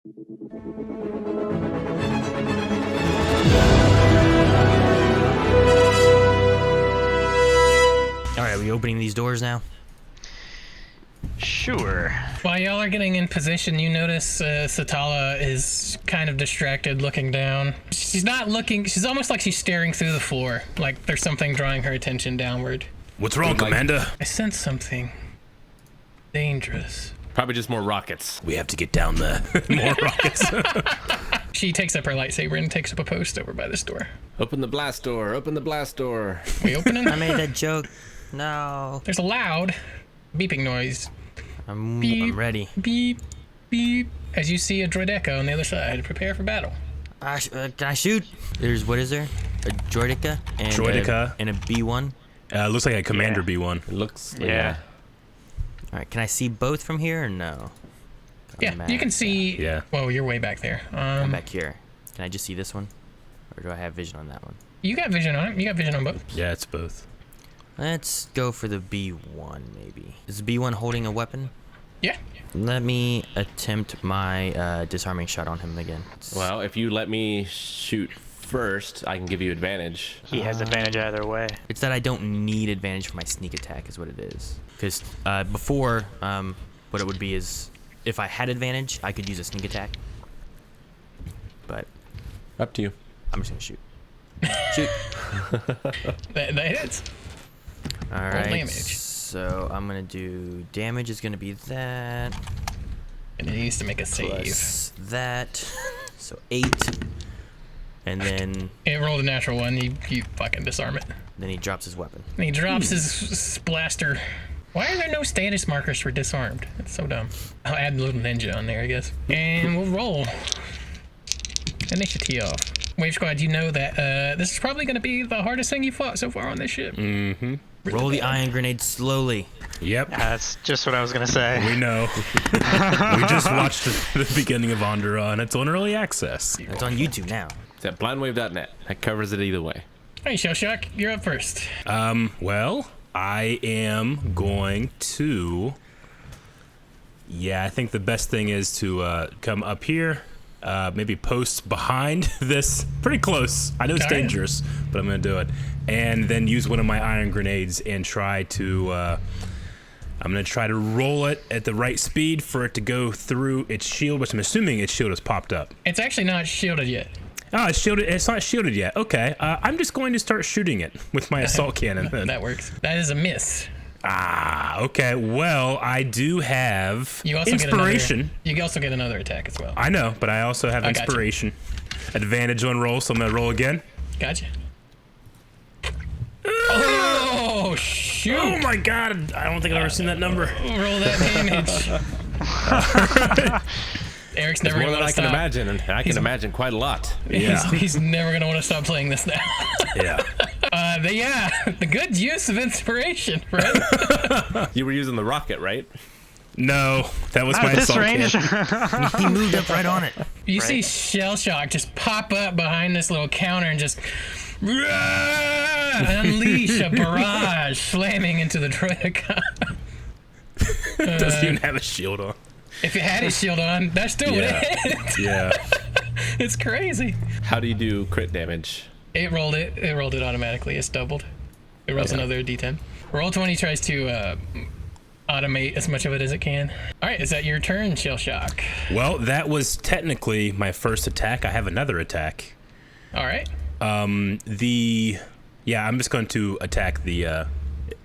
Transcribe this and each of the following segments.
Alright, are we opening these doors now? Sure. While y'all are getting in position, you notice Satala is kind of distracted looking down. She's not looking, she's almost like she's staring through the floor, like there's something drawing her attention downward. What's wrong, Commander? I sense something dangerous. Probably just more rockets. We have to get down there. More rockets. She takes up her lightsaber and takes up a post over by this door. Open the blast door. Open the blast door. We open it? I made that joke. No. There's a loud beeping noise. I'm ready. Beep, beep. As you see a droid echo on the other side. Prepare for battle. Can I shoot? What is there? A droidica? And and a B1? Looks like a Commander B1. It looks. Yeah. Alright, can I see both from here or no? Yeah, you can see. Yeah. Whoa, you're way back there. I'm back here. Can I just see this one? Or do I have vision on that one? You got vision on it. You got vision on both. Yeah, it's both. Let's go for the B1, maybe. Is the B1 holding a weapon? Yeah. Let me attempt my disarming shot on him again. Well, if you let me shoot first, I can give you advantage. He has advantage either way. It's that I don't need advantage for my sneak attack is what it is. Because before, what it would be is, if I had advantage, I could use a sneak attack. But Up to you. I'm just gonna shoot. Shoot. That hits. All right. damage. So I'm gonna do damage is gonna be that And it needs to make a save. plus that. So 8. And then It rolled a natural one. You fucking disarm it. he drops his weapon. And he drops his blaster. Why are there no status markers for disarmed? That's so dumb. I'll add a little ninja on there, I guess. And we'll roll. Initiative. Wave Squad, you know that this is probably going to be the hardest thing you fought so far on this ship. Mm-hmm. Roll the ion grenade slowly. Yep. That's just what I was gonna say. We know. We just watched the beginning of Ondera, and it's on early access. It's on YouTube now. It's at blindwave.net. That covers it either way. Hey, Shellshock, you're up first. Well, I am going to... Yeah, I think the best thing is to come up here, maybe post behind this, pretty close. I know it's dangerous, but I'm gonna do it. And then use one of my iron grenades and try to, I'm gonna try to roll it at the right speed for it to go through its shield, which I'm assuming its shield has popped up. It's actually not shielded yet. Oh, it's shielded. It's not shielded yet. Okay, I'm just going to start shooting it with my assault cannon then. That works. That is a miss. Ah, okay. Well, I do have You also inspiration. You also get another attack as well. I know, but I also have gotcha. inspiration. Advantage on roll, so I'm gonna roll again. Gotcha. Oh, shoot. Oh my god, I don't think I've ever seen that number. Roll that damage. Eric's never More going to than want I to can stop. imagine, and I can imagine quite a lot. Yeah. He's never going to want to stop playing this now. Yeah. The good use of inspiration, right? You were using the rocket, right? No, that was Not my at this assault range. cannon. He moved up right on it. You see Shellshock just pop up behind this little counter and just unleash a barrage slamming into the droideka. Doesn't even have a shield on. If it had his shield on, that still would have Yeah. hit. Yeah. It's crazy. How do you do crit damage? It rolled it automatically. It's doubled. It rolls another D10. Roll20 tries to automate as much of it as it can. All right, is that your turn, Shellshock? Well, that was technically my first attack. I have another attack. All right. I'm just going to attack the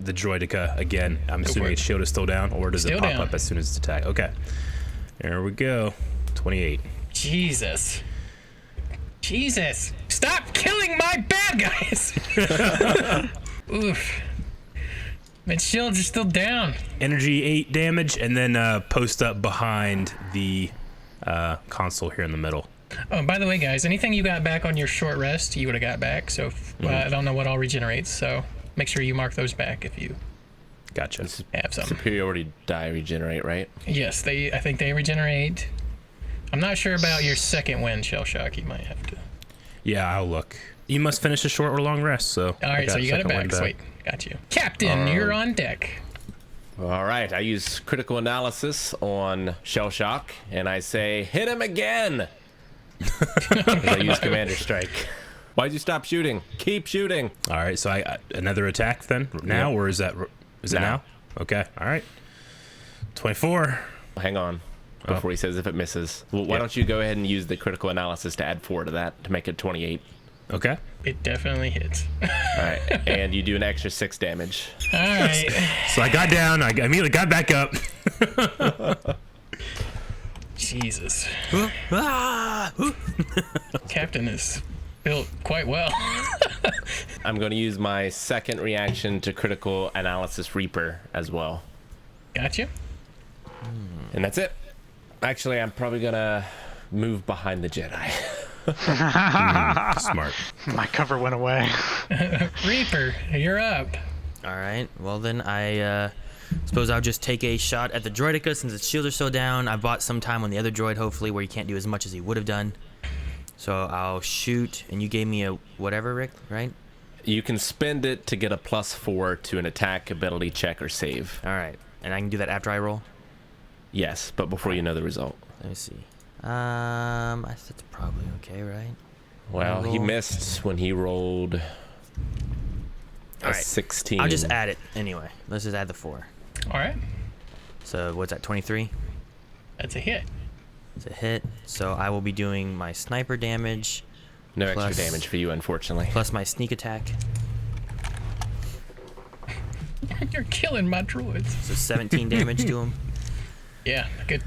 droideka again. I'm assuming its shield is still down, or does it pop up as soon as it's attacked? Okay. There we go. 28. Jesus. Stop killing my bad guys. Oof. Its shields are still down. Energy 8 damage, and then post up behind the console here in the middle. Oh, by the way, guys, anything you got back on your short rest, you would have got back. So I don't know what all regenerates. So make sure you mark those back if you Gotcha. have some. Superiority die regenerate, right? Yes, I think they regenerate. I'm not sure about your second wind, Shellshock. You might have to. Yeah, I'll look. You must finish a short or long rest, so. All right, so you got it back. Sweet. Got you. Captain, you're on deck. All right, I use critical analysis on Shell Shock, and I say, hit him again! As I use Commander Strike. Why'd you stop shooting? Keep shooting! All right, so I another attack then now, or is it now? Okay, all right. 24. Hang on, before he says if it misses. Well, why don't you go ahead and use the critical analysis to add 4 to that to make it 28. Okay. It definitely hits. All right, and you do an extra 6 damage. All right. So I got down. I immediately got back up. Jesus. Ah! Captain is built quite well. I'm going to use my second reaction to critical analysis Reaper as well. Gotcha. And that's it. Actually, I'm probably going to move behind the Jedi. Smart. My cover went away. Reaper, you're up. All right. Well, then I suppose I'll just take a shot at the droideka since its shields are so down. I bought some time on the other droid, hopefully, where he can't do as much as he would have done. So I'll shoot, and you gave me a whatever, Rick, right? You can spend it to get a +4 to an attack, ability check, or save. All right. And I can do that after I roll? Yes, but before you know the result. Let me see. I think that's probably okay, right? Well, he Roll. missed when he rolled a All right. 16. I'll just add it anyway. Let's just add the 4. All right. So what's that, 23? That's a hit. It's a hit. So I will be doing my sniper damage No plus- extra damage for you, unfortunately. plus my sneak attack. You're killing my droids. So 17 damage to him. Yeah, good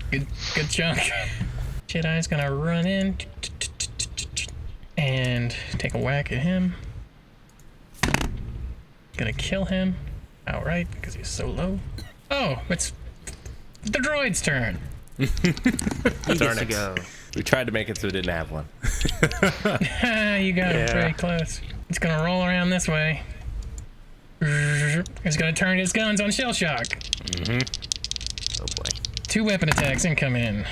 chunk. Jedi's gonna run in and take a whack at him. Gonna kill him outright because he's so low. Oh, it's the droid's turn. He gets Darn to it. go. We tried to make it so it didn't have one. You got him Yeah. pretty close. It's gonna roll around this way. He's gonna turn his guns on Shell Shock. Oh boy. 2 weapon attacks incoming.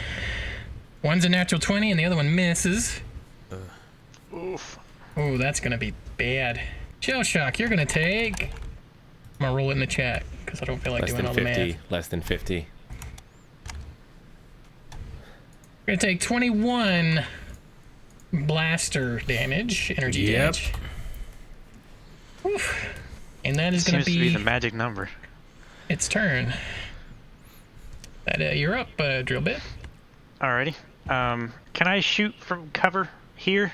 One's a natural 20 and the other one misses. Oof. Oh, that's gonna be bad. Shell Shock, you're gonna take... I'm gonna roll it in the chat, because I don't feel like Less doing than all the 50. math. Less than 50. You're gonna take 21 blaster damage, energy Yep. damage. Oof. And that is gonna Seems to be be the magic number. its turn. That you're up, Drill Bit. Alrighty. Can I shoot from cover here?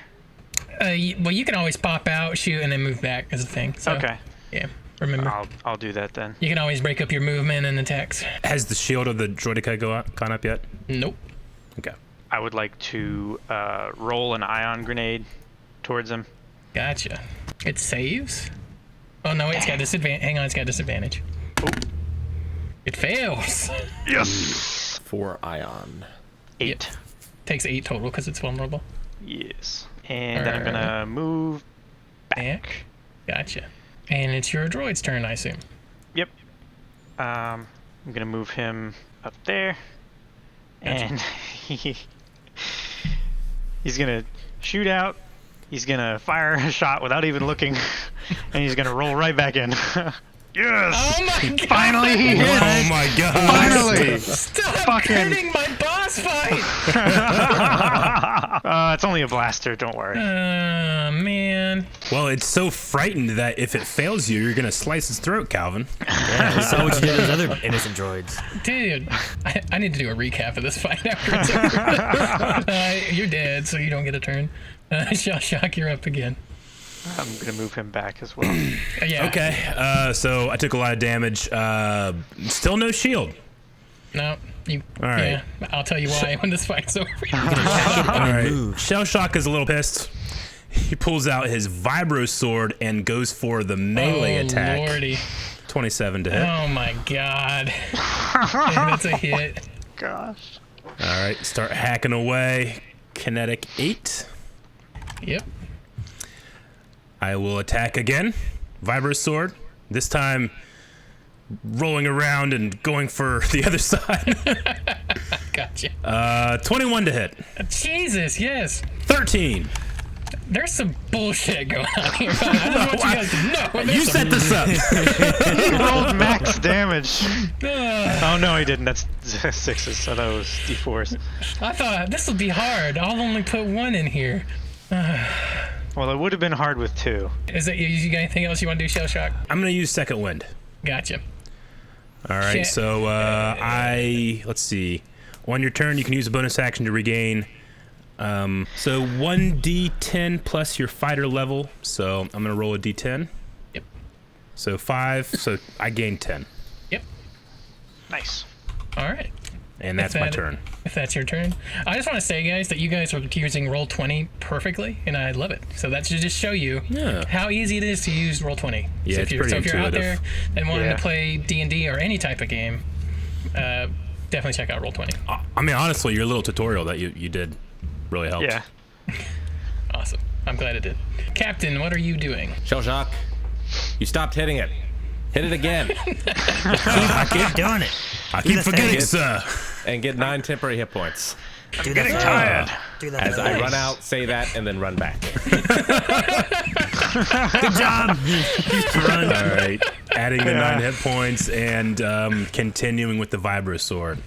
Well, you can always pop out, shoot, and then move back as a thing. So, Okay. Yeah, remember. I'll do that then. You can always break up your movement and attacks. Has the shield of the droideka gone up yet? Nope. Okay. I would like to roll an ion grenade towards him. Gotcha. It saves? Oh, no, it's got disadvantage. Hang on, it's got disadvantage. Oh. It fails. Yes. 4 ion. 8. Takes 8 total because it's vulnerable. Yes. And then I'm gonna move back. Gotcha. And it's your droid's turn, I assume. Yep. I'm gonna move him up there, and he's gonna shoot out. He's gonna fire a shot without even looking, and he's gonna roll right back in. Yes! Oh my god! Finally he hit! Oh my god. Finally! Stop Fucking- turning my boss fight! It's only a blaster, don't worry. Man. Well, it's so frightened that if it fails you, you're gonna slice its throat, Calvin. Yeah, we saw what you did to those other innocent droids. Dude, I need to do a recap of this fight after it's over. You're dead, so you don't get a turn. Shell Shock, you're up again. I'm gonna move him back as well. Yeah. Okay. So I took a lot of damage. Still no shield. No, you. All right. Yeah, I'll tell you why when this fight's over. All right. Shell Shock is a little pissed. He pulls out his vibro sword and goes for the melee attack. Lordy. 27 to hit. Oh my god. Yeah, that's a hit. Gosh. All right. Start hacking away. Kinetic 8. Yep. I will attack again. Vibro sword. This time rolling around and going for the other side. Gotcha. 21 to hit. Jesus, yes. 13. There's some bullshit going on here. I just want you guys to know. You set this up. He rolled max damage. Oh no, he didn't. That's 6s. I thought it was d4s. I thought this would be hard. I'll only put 1 in here. Well, it would have been hard with 2. Is it you got anything else you want to do, Shell Shock? I'm gonna use second wind. Gotcha. All right. Shit. So let's see. On your turn, you can use a bonus action to regain. So 1d10 plus your fighter level. So I'm gonna roll a d10. Yep. So 5. So I gain 10, Yep. Nice. All right. and that's my turn. If that's your turn. I just want to say, guys, that you guys are using Roll20 perfectly, and I love it. So that should just show you how easy it is to use Roll20. Yeah, so it's pretty if you're out there intuitive. and wanting to play D&D or any type of game, definitely check out Roll20. I mean, honestly, your little tutorial that you did really helped. Yeah. Awesome. I'm glad it did. Captain, what are you doing? Shell shock. You stopped hitting it. Hit it again. I keep doing it. I keep the forgetting, thing. sir. And get 9 temporary hit points. I'm getting tired. Do that As for I the run race. out, say that, and then run back. Good job. All right. Adding the 9 hit points and continuing with the vibro sword.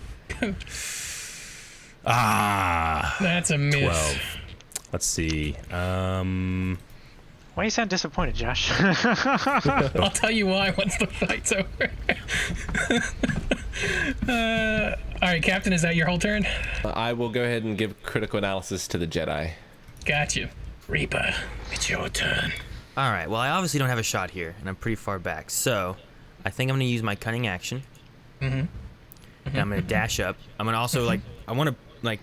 That's a miss. 12. Let's see. Why you sound disappointed, Josh? I'll tell you why once the fight's over. All right, Captain, is that your whole turn? I will go ahead and give critical analysis to the Jedi. Gotcha. Reaper, it's your turn. All right. Well, I obviously don't have a shot here, and I'm pretty far back. So, I think I'm gonna use my cunning action. And I'm gonna dash up. I'm gonna also I want to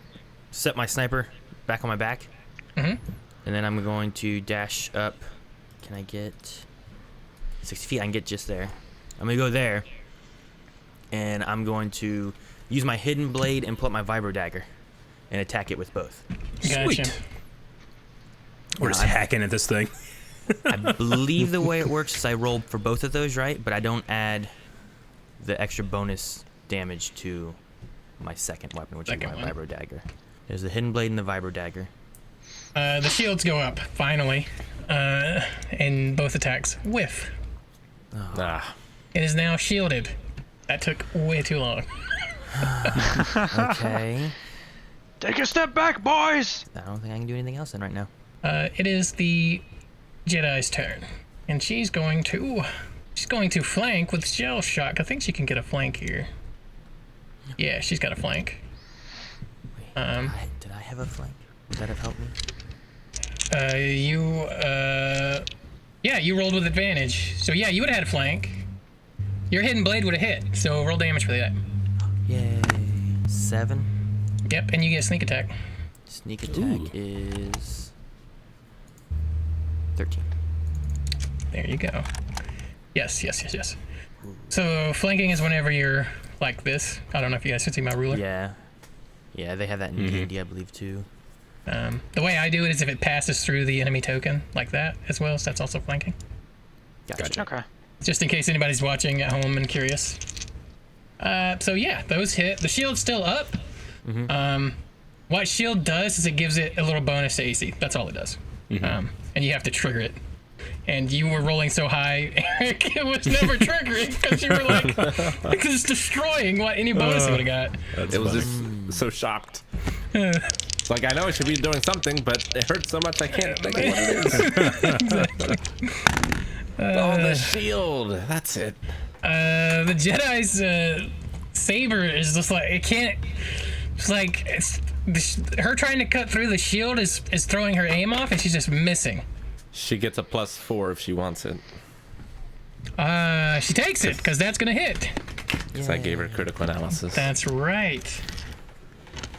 set my sniper back on my back. And then I'm going to dash up. Can I get 60 feet? I can get just there. I'm gonna go there, and I'm going to use my hidden blade and pull up my vibro dagger, and attack it with both. Gotcha. Sweet. We're just hacking at this thing. I believe the way it works is I rolled for both of those, right? But I don't add the extra bonus damage to my second weapon, which is my vibro dagger. There's the hidden blade and the vibro dagger. The shields go up, finally. And both attacks whiff. Ah. It is now shielded. That took way too long. Okay. Take a step back, boys! I don't think I can do anything else then right now. It is the Jedi's turn. And she's going to flank with Shell Shock. I think she can get a flank here. Yeah, she's got a flank. Did I have a flank? Would that have helped me? You rolled with advantage. So yeah, you would have had a flank. Your hidden blade would have hit. So roll damage for that. Yay. 7. Yep, and you get sneak attack. Sneak attack is 13. There you go. Yes. So flanking is whenever you're like this. I don't know if you guys can see my ruler. Yeah. Yeah, they have that in D&D, I believe, too. The way I do it is if it passes through the enemy token like that as well, so that's also flanking. Gotcha. Okay. Just in case anybody's watching at home and curious. So yeah, those hit. The shield's still up. What shield does is it gives it a little bonus to AC. That's all it does. And you have to trigger it. And you were rolling so high, Eric, it was never triggering because you were like, it's destroying what any bonus it would have got. It was just so shocked. It's like, I know I should be doing something, but it hurts so much I can't think of what it is. The shield. That's it. The Jedi's saber is just like, it can't. It's like her trying to cut through the shield is throwing her aim off, and she's just missing. She gets a +4 if she wants it. She takes it because that's gonna hit. Because I gave her critical analysis. That's right.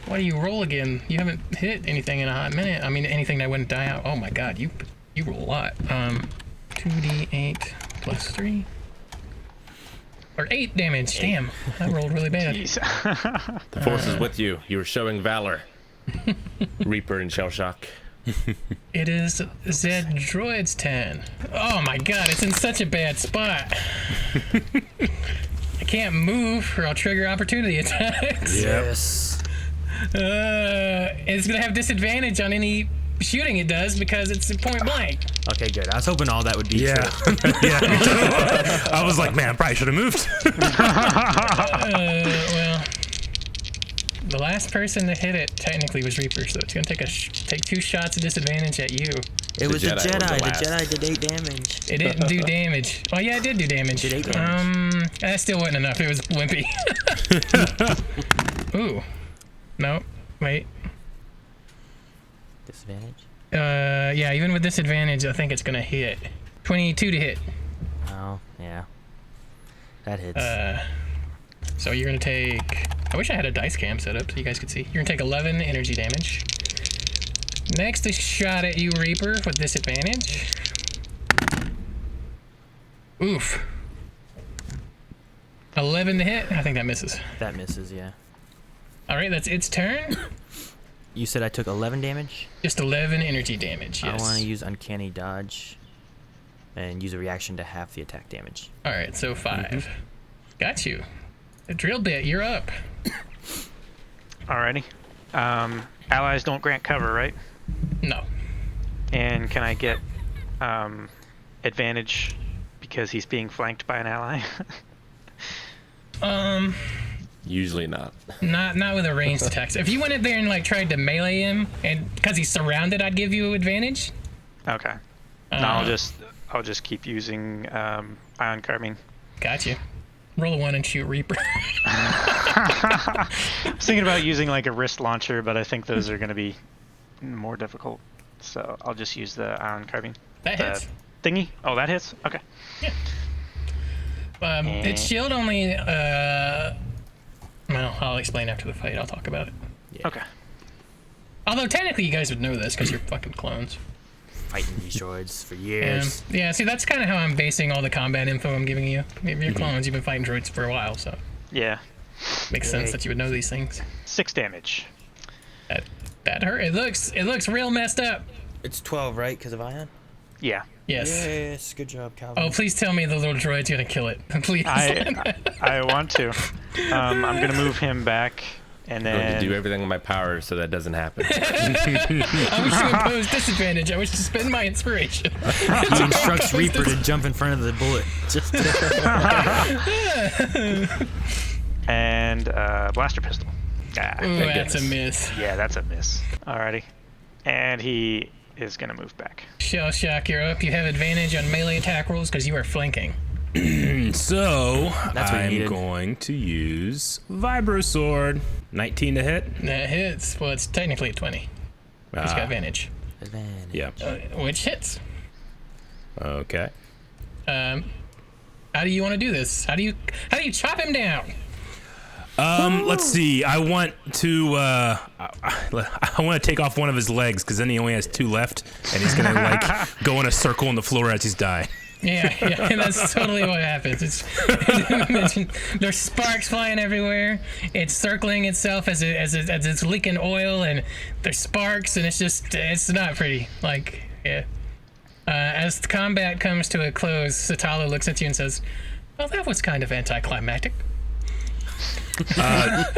Why do you roll again? You haven't hit anything in a hot minute. I mean, anything that wouldn't die out. Oh my God, you roll a lot. 2d8 plus 3. Or 8 damage. Damn, I rolled really bad. Jeez. The force is with you. You were showing valor. Reaper and Shell Shock. It is Zed Droid's turn. Oh my God, it's in such a bad spot. I can't move or I'll trigger opportunity attacks. Yes. It's gonna have disadvantage on any shooting it does because it's point blank. Okay, good. I was hoping all that would be Yeah. true. Yeah. I was like, man, I probably should have moved. Well, the last person to hit it technically was Reaper, so it's gonna take 2 shots of disadvantage at you. It was a Jedi was Jedi. the The last. Jedi did 8 damage. It didn't do damage. Oh yeah, it did do damage. Did 8 damage. That still wasn't enough. It was wimpy. Ooh. No. Wait. Disadvantage? Yeah, even with disadvantage, I think it's gonna hit. 22 to hit. Oh, yeah. That hits. So you're gonna take. I wish I had a dice cam set up so you guys could see. You're gonna take 11 energy damage. Next is shot at you, Reaper, with disadvantage. Oof. 11 to hit. I think that misses. That misses, yeah. All right, that's its turn. You said I took 11 damage? Just 11 energy damage. Yes. I want to use Uncanny Dodge and use a reaction to half the attack damage. All right, so 5. Got you. A drill bit. You're up. Alrighty. Allies don't grant cover, right? No. And can I get advantage because he's being flanked by an ally? Usually not. Not with a ranged attack. If you went in there and like tried to melee him, and because he's surrounded, I'd give you advantage. Okay. No, I'll just keep using ion carbine. Got you. Roll a 1 and shoot Reaper. I was thinking about using like a wrist launcher, but I think those are going to be more difficult. So I'll just use the ion carbine. That hits. Thingy? Oh, that hits? Okay. Its shield only. Well, I'll explain after the fight. I'll talk about it. Yeah. Okay. Although technically you guys would know this because you're fucking clones. Fighting these droids for years. Yeah, see, that's kind of how I'm basing all the combat info I'm giving you. If you're clones, you've been fighting droids for a while, so Yeah. makes sense that you would know these things. 6 damage. That hurt. It looks real messed up. It's 12, right? Because of Ion? Yeah. Yes. Yes. Good job, Calvin. Oh, please tell me the little droid's gonna kill it. Please. I want to. I'm going to move him back, and I'm going to do then everything in my power so that doesn't happen. I wish to impose disadvantage. I wish to spend my inspiration. He instructs Reaper to jump in front of the bullet. Just and blaster pistol. Ah, Ooh, Thank that's a goodness. miss. yeah, that's a miss. Alrighty. And he is going to move back. Shell Shock, you're up. You have advantage on melee attack rolls because you are flanking. So That's what you I'm needed. going to use Vibro Sword. 19 to hit. That hits. Well, it's technically a 20. He's got advantage. advantage. Yeah. Which hits. Okay. How do you want to do this? How do you chop him down? Let's see. I want to take off one of his legs because then he only has 2 left, and he's gonna like go in a circle on the floor as he's dying. Yeah, that's totally what happens. There's sparks flying everywhere. It's circling itself as it's leaking oil, and there's sparks, and it's not pretty. Like, yeah. As the combat comes to a close, Satala looks at you and says, "Well, that was kind of anticlimactic."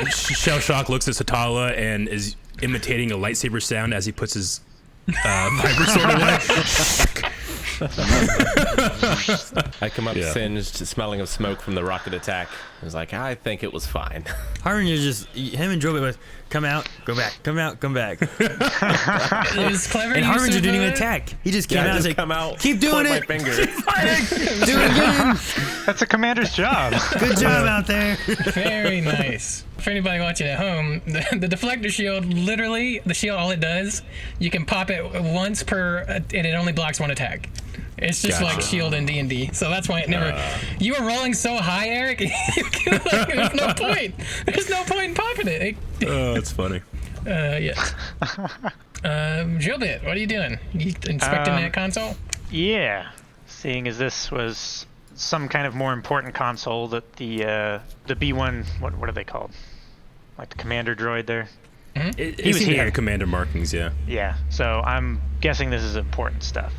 Shell Shock looks at Satala and is imitating a lightsaber sound as he puts his Vibro Sword away. I come up Yeah. singed, smelling of smoke from the rocket attack. I was like, I think it was fine. Harbinger just, him and Drobit was, come out, go back, come out, come back. It was clever. And use Harbinger of, didn't even attack. He just came Yeah, out I and was just like, come out, keep doing point it. my finger. Do it again. That's a commander's job. Good job out there. Very nice. For anybody watching at home, the deflector shield, literally, the shield, all it does, you can pop it once per, and it only blocks 1 attack. It's just like shield in D&D, so that's why it never. You were rolling so high, Eric. There's no point. There's no point in popping it. Oh, that's funny. Yeah. Jobit, what are you doing? You inspecting that console? Yeah. Seeing as this was some kind of more important console that the B1, what are they called? Like the commander droid there? He was was here. here. Commander markings, yeah. Yeah. So I'm guessing this is important stuff.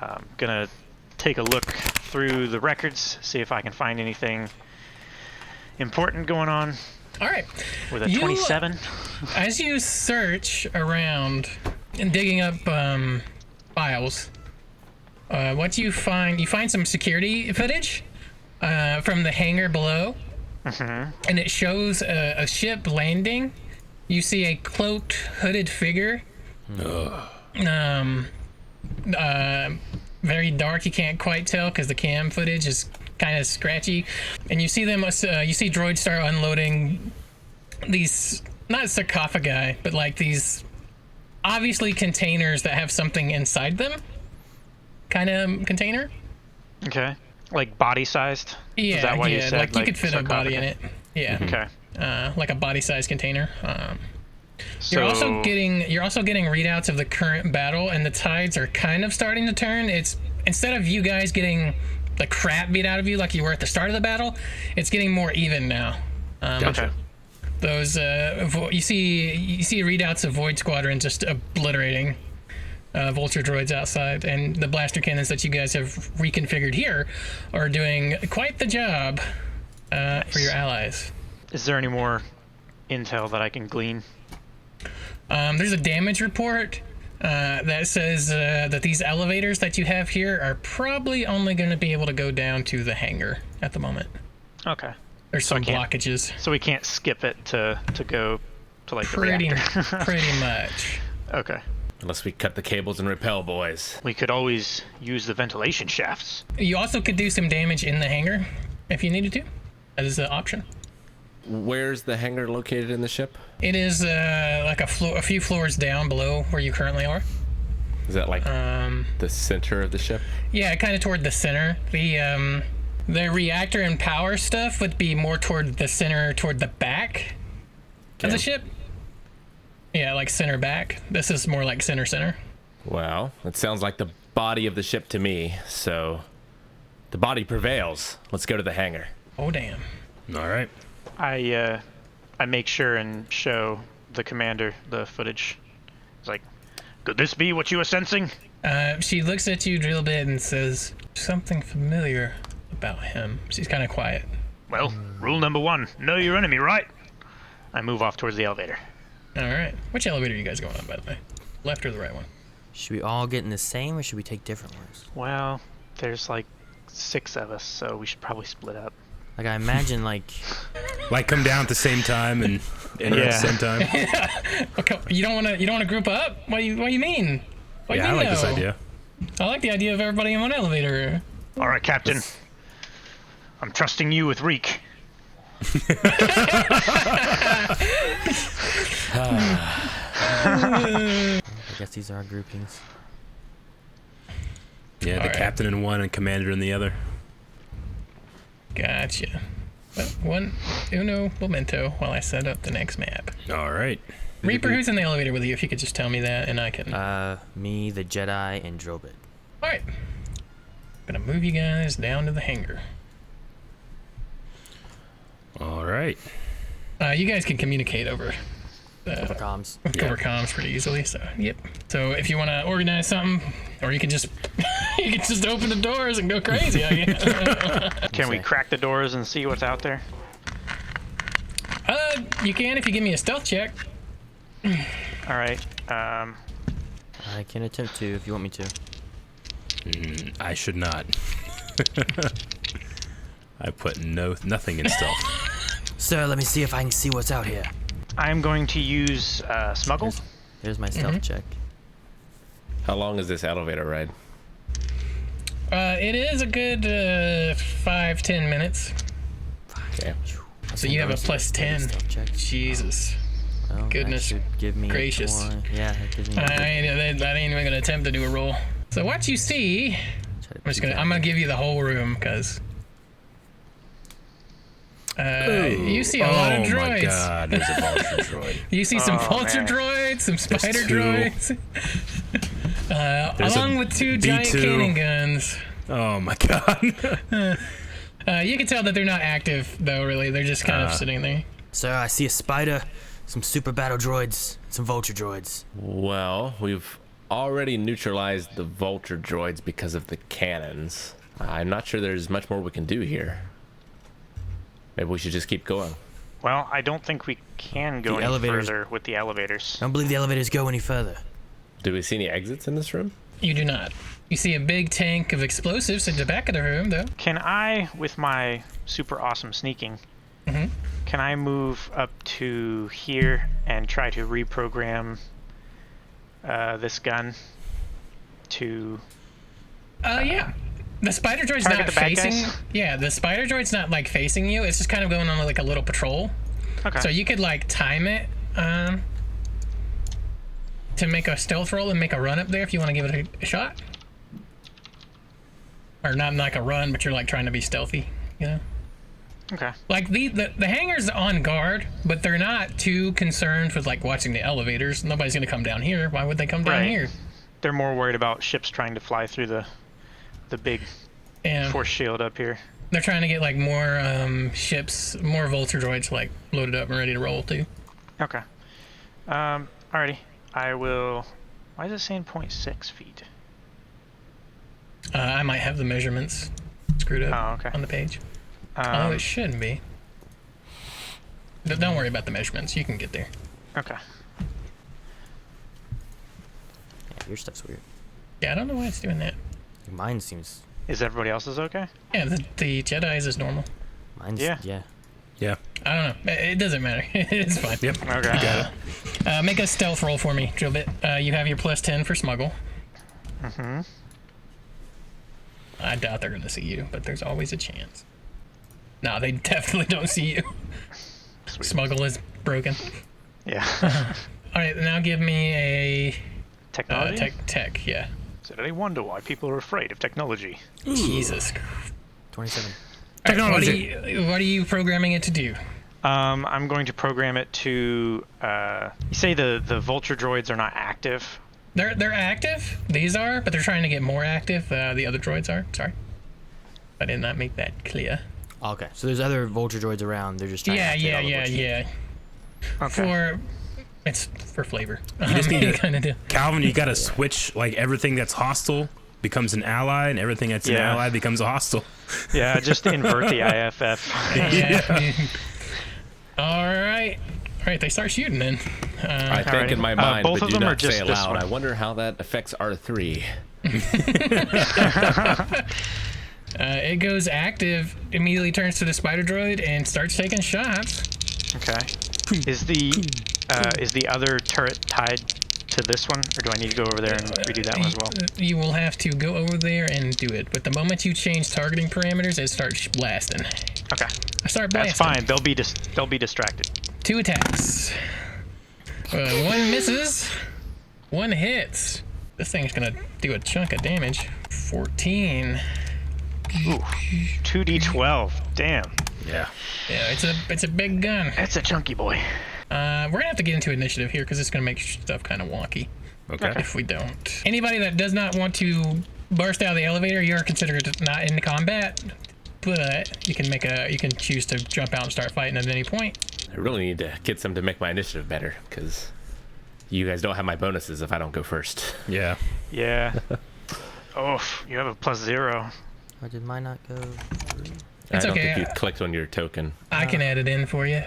I'm gonna take a look through the records, see if I can find anything important going on All right. with a You- 27. As you search around, and digging up files. What you find some security footage from the hangar below, and it shows a ship landing. You see a cloaked, hooded figure. Very dark. You can't quite tell because the cam footage is kind of scratchy. And you see them. You see droids start unloading these, not sarcophagi, but like these obviously containers that have something inside them. Kind of container. Okay. Like body sized? Yeah, Is that why you said like you could fit a body in it. Yeah. Okay. Like a body-sized container. So, You're also getting readouts of the current battle, and the tides are kind of starting to turn. It's instead of you guys getting the crap beat out of you like you were at the start of the battle, it's getting more even now. okay. Those you see readouts of Void Squadron just obliterating vulture droids outside, and the blaster cannons that you guys have reconfigured here are doing quite the job for your allies. Is there any more intel that I can glean? There's a damage report that says that these elevators that you have here are probably only going to be able to go down to the hangar at the moment. Okay. There's some blockages. So we can't skip it to go to like the Pretty reactor. pretty much. Okay. Unless we cut the cables and repel, boys. We could always use the ventilation shafts. You also could do some damage in the hangar if you needed to. That is an option. Where's the hangar located in the ship? It is like a few floors down below where you currently are. Is that like the center of the ship? Yeah, kind of toward the center. The reactor and power stuff would be more toward the center, toward the back of the ship. Yeah, like center back. This is more like center. Well, it sounds like the body of the ship to me, so the body prevails. Let's go to the hangar. Oh, damn. All right. I make sure and show the commander the footage. It's like, could this be what you were sensing? She looks at you a little bit and says, something familiar about him. She's kind of quiet. Well, rule number 1, know your enemy, right? I move off towards the elevator. All right. Which elevator are you guys going on, by the way? Left or the right one? Should we all get in the same, or should we take different ones? Well, there's like 6 of us, so we should probably split up. Like, I imagine, like come down at the same time and enter at the same time. Okay, you don't want to group up? What do you mean? What do Yeah, you I like know? this idea. I like the idea of everybody in one elevator. All right, Captain. I'm trusting you with Reek. I guess these are our groupings. Yeah, the captain in one and commander in the other. Gotcha. But uno momento while I set up the next map. All right. Reaper, who's in the elevator with you? If you could just tell me that, and I can. Me, the Jedi, and Drobit. All right. Gonna move you guys down to the hangar. All right. You guys can communicate over comms. over comms pretty easily. So yep. So if you want to organize something, or you can just open the doors and go crazy. I guess. Can we crack the doors and see what's out there? You can if you give me a stealth check. All right. I can attempt to if you want me to. I should not. I put nothing in stealth. Sir, let me see if I can see what's out here. I'm going to use smuggle. Here's my stealth check. How long is this elevator ride? It is a good 5-10 minutes. Okay. So you have a plus 10. Stealth check. Jesus. Well, Goodness that should give me gracious. A 20. Yeah, that gives me. I ain't even gonna attempt to do a roll. So what you see, I'm gonna give you the whole room because you see a lot of droids. Oh my god, there's a vulture droid. You see some vulture man. droids, some spider two. droids, There's along a with 2 giant B2. cannon guns. Oh my god. You can tell that they're not active though. Really, they're just kind of sitting there. Sir, I see a spider, some super battle droids, some vulture droids. Well, we've already neutralized the vulture droids because of the cannons. I'm not sure there's much more we can do here. Maybe we should just keep going. Well, I don't think we can go The any elevators- further with the elevators. I don't believe the elevators go any further. Do we see any exits in this room? You do not. You see a big tank of explosives in the back of the room, though. Can I, with my super awesome sneaking, can I move up to here and try to reprogram this gun to... Yeah. The spider droid's Target not the bad facing... guys? Yeah, the spider droid's not, like, facing you. It's just kind of going on, like, a little patrol. Okay. So you could, like, time it to make a stealth roll and make a run up there if you want to give it a shot. Or not like a run, but you're, like, trying to be stealthy, you know? Okay. Like, the hangar's on guard, but they're not too concerned with, like, watching the elevators. Nobody's going to come down here. Why would they come down Right. here? They're more worried about ships trying to fly through the big And force shield up here. they're trying to get, like, more ships, more vulture droids, like, loaded up and ready to roll, too. Okay. Alrighty. I will... Why is it saying 0.6 feet? I might have the measurements screwed up Oh, okay. on the page. Although it shouldn't be. But don't worry about the measurements. You can get there. Okay. Yeah, your stuff's weird. Yeah, I don't know why it's doing that. Mine seems. Is everybody else's okay? Yeah, the Jedi's is normal. Mine's. Yeah. Yeah. Yeah. I don't know. It doesn't matter. It's fine. Yep. Okay. You got it. Make a stealth roll for me, Drillbit. You have your plus 10 for smuggle. I doubt they're going to see you, but there's always a chance. No, they definitely don't see you. Sweet. Smuggle is broken. Yeah. All right, now give me a Technology? tech, yeah. So they wonder why people are afraid of technology. Jesus. 27. All right, what are you programming it to do? I'm going to program it to... you say the vulture droids are not active? They're active. These are, but they're trying to get more active. The other droids are. Sorry, I did not make that clear. Okay, so there's other vulture droids around. They're just trying to activate all the vultures. Yeah. Okay. It's for flavor. You just need to kind of do. Calvin, you got to switch, like, everything that's hostile becomes an ally, and everything that's an Yeah. ally becomes a hostile. Yeah, just invert the IFF. Yeah. All right. They start shooting then. I think in my mind, both but of do them are not say just this aloud. one. I wonder how that affects R3. It goes active, immediately turns to the spider droid and starts taking shots. Okay. Is the other turret tied to this one, or do I need to go over there and redo that one as well? You will have to go over there and do it. But the moment you change targeting parameters, it starts blasting. Okay. I start That's blasting. fine. They'll be distracted. 2 attacks. One misses. 1 hits. This thing's gonna do a chunk of damage. 14. Ooh. 2d12. Damn. Yeah. Yeah, it's a big gun. That's a chunky boy. We're gonna have to get into initiative here because it's gonna make stuff kind of wonky. Okay. If we don't. Anybody that does not want to burst out of the elevator, you are considered not in combat. But you can choose to jump out and start fighting at any point. I really need to get some to make my initiative better, because you guys don't have my bonuses if I don't go first. Yeah. Yeah. Oh, you have a +0. Why did mine not go through? I It's don't okay. think you clicked on your token. I can add it in for you.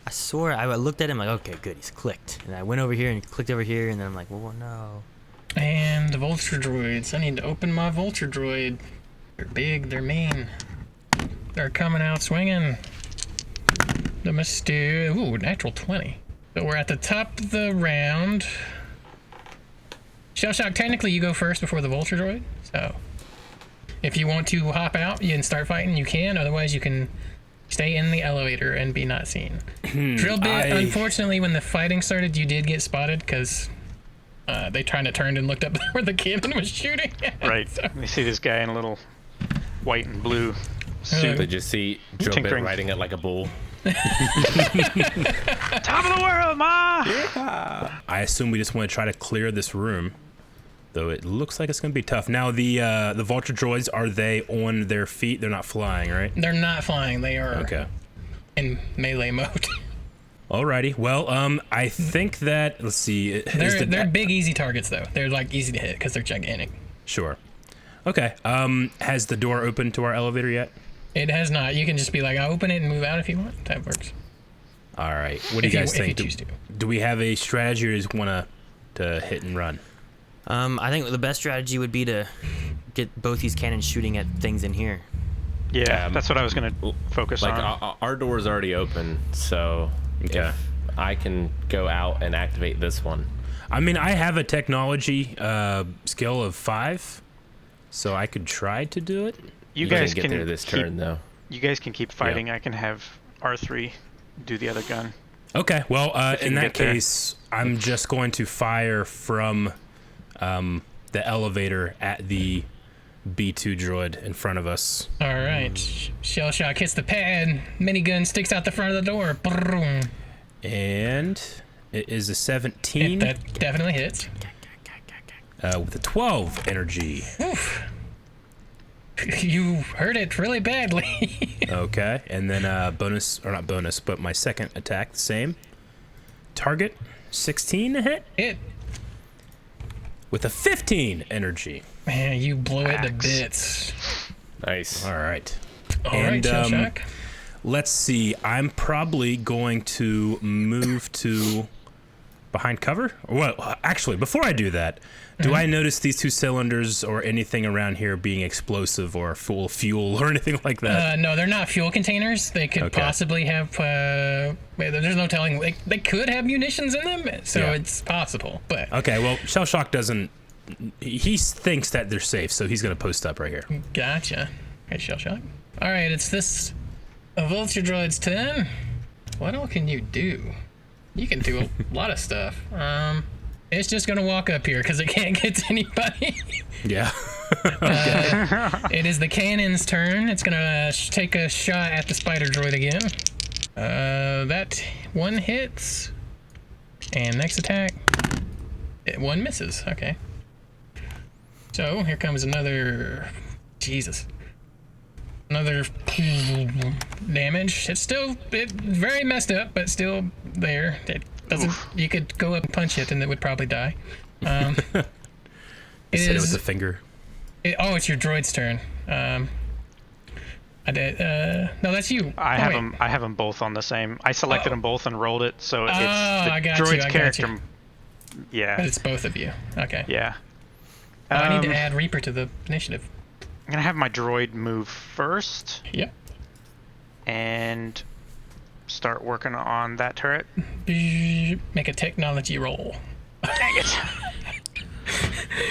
I swore I looked at him like, okay, good, he's clicked. And I went over here and clicked over here, and then I'm like, well, no. And the vulture droids. I need to open my vulture droid. They're big. They're mean. They're coming out swinging. The mysterious. Ooh, natural 20. So we're at the top of the round. Shell Shock, technically you go first before the vulture droid. So if you want to hop out and start fighting, you can. Otherwise, you can stay in the elevator and be not seen. Drill bit, unfortunately, when the fighting started, you did get spotted because they kind of turned and looked up where the cannon was shooting. Right. So- You see this guy in a little white and blue suit. Did you see Joe Bit Tinkering. riding it like a bull? Top of the world, Ma! I assume we just want to try to clear this room, though it looks like it's going to be tough. Now, the vulture droids, are they on their feet? They're not flying, right? They're not flying. They are Okay. in melee mode. Alrighty. Well, I think that, let's see. They're big, easy targets, though. They're, like, easy to hit because they're gigantic. Sure. Okay. Has the door opened to our elevator yet? It has not. You can just be like, I'll open it and move out if you want. That works. All right. What do If you you- guys if you think? choose to. Do we have a strategy, or just want to hit and run? I think the best strategy would be to get both these cannons shooting at things in here. Yeah, that's what I was gonna focus Like on. our door's already open, so if I can go out and activate this one. I mean, I have a technology skill of 5, so I could try to do it. You can't guys get can there this keep, turn though. You guys can keep fighting. I can have R3 do the other gun. Okay, well, you in can that get there. case, I'm just going to fire from the elevator at the B2 droid in front of us. All right. Shell shock hits the pad. Minigun sticks out the front of the door. Brrrr. And it is a 17 That definitely hits. with a 12 energy. Oof. You hurt it really badly. Okay, and then bonus, or not bonus, but my second attack, the same. Target, 16 to hit It. with a 15 energy. Man, you blew it to bits. Nice. All right. All right, Shell Shock. Let's see. I'm probably going to move to behind cover. Well, actually, before I do that, do I notice these 2 cylinders or anything around here being explosive or full of fuel or anything like that? No, they're not fuel containers. They could possibly have. There's no telling. They could have munitions in them, so Yeah. it's possible. But Okay, well, Shell Shock doesn't. He thinks that they're safe, so he's going to post up right here. gotcha. Okay, Shell Shock. All right, it's this Vulture Droid's turn. What all can you do? You can do a lot of stuff. It's just gonna walk up here because it can't get to anybody. Yeah. It is the cannon's turn. It's gonna take a shot at the spider droid again. That one hits. And next attack. One misses. Okay. So here comes another. Jesus. Another damage. It's still very messed up, but still there. It doesn't. You could go up and punch it, and it would probably die. It Hit it with is. the finger. It's your droid's turn. I did. No, that's you. I Oh, have wait. them. I have them both on the same. I selected them both and rolled it, so it's the I got you, droid's I got character. you. Yeah, But it's both of you. Okay. yeah. I need to Um, add Reaper to the initiative. I'm gonna have my droid move first Yep. and start working on that turret. Make a technology roll. Dang it!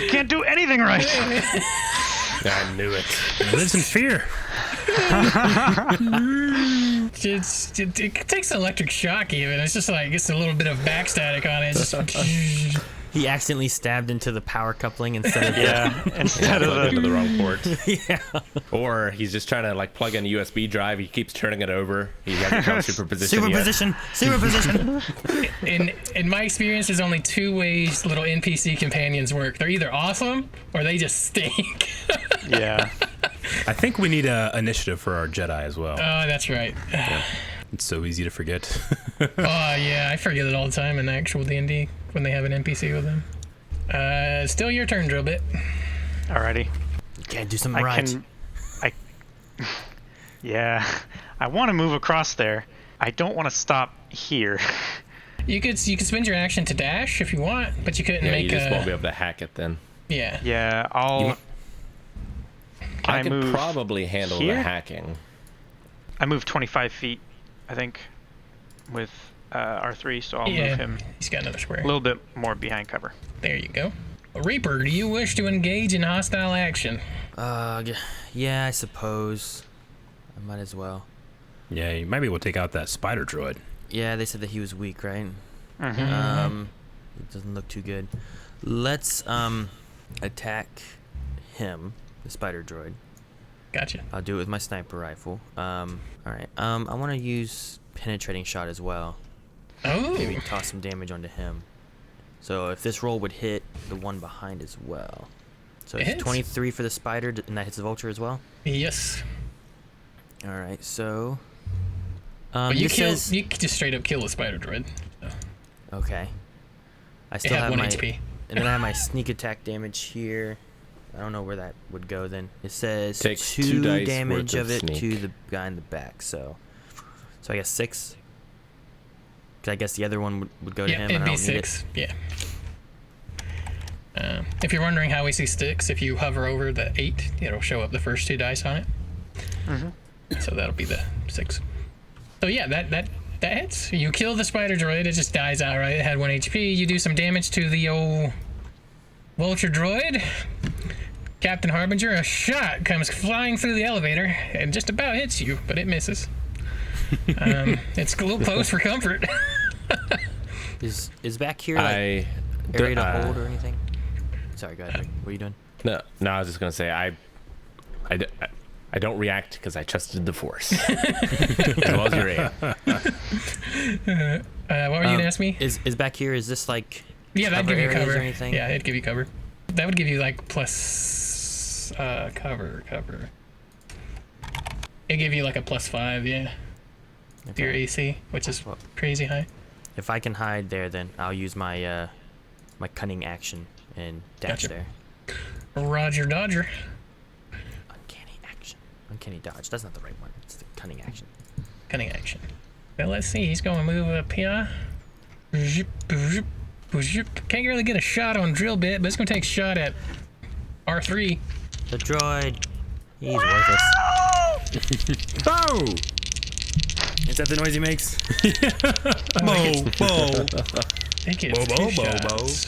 You can't do anything right. I knew it. It lives in fear. It takes electric shock even. It's just like it's a little bit of back static on it. Just, He accidentally stabbed into the power coupling instead of Yeah, instead of Plug into the. the wrong port. yeah. Or he's just trying to like plug in a USB drive. He keeps turning it over. He hasn't found superposition yet. Superposition. in my experience, there's only 2 ways little NPC companions work. They're either awesome or they just stink. Yeah. I think we need a initiative for our Jedi as well. Oh, that's right. It's so easy to forget. Oh yeah, I forget it all the time in actual D&D when they have an NPC with them. Still your turn, Drillbit. Alrighty. Can't do something I right. can. Yeah. I want to move across there. I don't want to stop here. You could spend your action to dash if you want, but you couldn't Yeah, make you just a. won't be able to hack it then. Yeah. Yeah, I'll. Can I I could move probably handle here? the hacking. I move 25 feet, I think, with R3, so I'll Yeah. move him He's got another square. a little bit more behind cover. There you go. Reaper, do you wish to engage in hostile action? Yeah, I suppose. I might as well. Yeah, maybe we'll take out that spider droid. Yeah, they said that he was weak, right? Mm-hmm. It doesn't look too good. Let's attack him, the spider droid. Gotcha. I'll do it with my sniper rifle. All right. I want to use penetrating shot as well. Oh. Maybe toss some damage onto him. So if this roll would hit the one behind as well. So It it's hits. 23 for the spider, and that hits the vulture as well. Yes. All right. So. But you this kill. says You just straight up kill the spider droid. okay. I It still had have 1 my HP. and then I have my sneak attack damage here. I don't know where that would go then. It says Takes 2 2 dice damage worth of of it to sneak. the guy in the back. So I guess 6. Because I guess the other one would go to Yeah, him. it'd And I be don't need 6. Yeah. If you're wondering how AC sticks, if you hover over the 8, it'll show up the first 2 dice on it. So that'll be the 6. So yeah, that hits. You kill the spider droid, it just dies outright. It had 1 HP. You do some damage to the old vulture droid. Captain Harbinger, a shot comes flying through the elevator and just about hits you, but it misses. It's a little close for comfort. Is back here like area to hold or anything? Sorry, go ahead. What are you doing? No, I was just gonna say I don't react because I trusted the Force. As well as your aim. What were you gonna ask me? Is back here? Is this like That'd give you areas cover. or anything? Yeah, it'd give you cover. That would give you like plus cover. It'd give you like a +5, yeah. Okay. Your AC, which is crazy high. If I can hide there, then I'll use my my cunning action and dash Gotcha. there. Roger Dodger. Uncanny action. Uncanny dodge. That's not the right one. It's the cunning action. Cunning action. Well, let's see. He's going to move up here. Zip, zip, zip. Can't really get a shot on drill bit, but it's going to take a shot at R3. The droid. He's worthless. Oh! Is that the noise he makes? He gets two shots.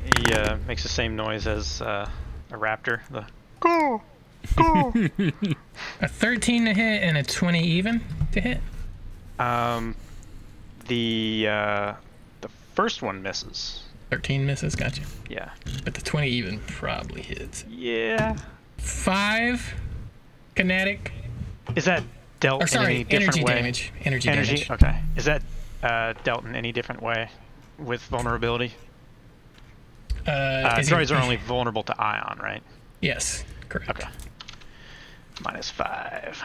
He makes the same noise as a raptor. The A 13 to hit and a 20 even to hit. the first one misses. 13 misses, gotcha. Yeah. But the 20 even probably hits. Yeah. 5 kinetic. Is that dealt Or sorry, in any different energy way? damage. Energy damage. Okay. Is that dealt in any different way with vulnerability? Droids are only vulnerable to ion, right? Yes, correct. Okay. -5.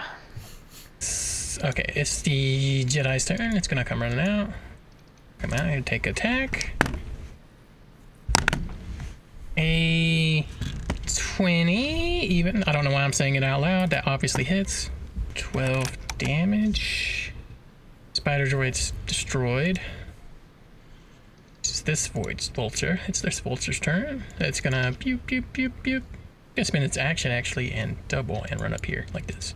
Okay, it's the Jedi's turn. It's gonna come running out. Come out and take attack. A 20 even. I don't know why I'm saying it out loud. That obviously hits. 12 damage. Spider droid's destroyed. It's this void's vulture. It's this vulture's turn. It's gonna pew pew pew pew. Gonna spend its action actually and double and run up here like this.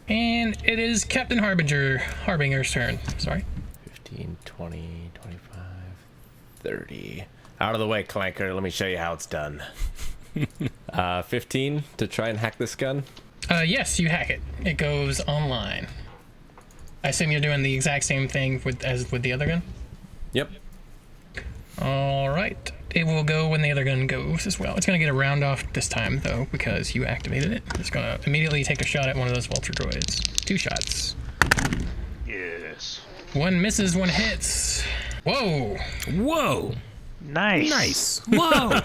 And it is Captain Harbinger's turn. Sorry. 15, 20, 25, 30. Out of the way, Clanker. Let me show you how it's done. 15 to try and hack this gun. Yes, you hack it. It goes online. I assume you're doing the exact same thing as with the other gun? Yep. All right. It will go when the other gun goes as well. It's going to get a round off this time, though, because you activated it. It's going to immediately take a shot at one of those vulture droids. 2 shots. Yes. 1 misses, 1 hits. Whoa. Whoa! Nice. Nice. Whoa!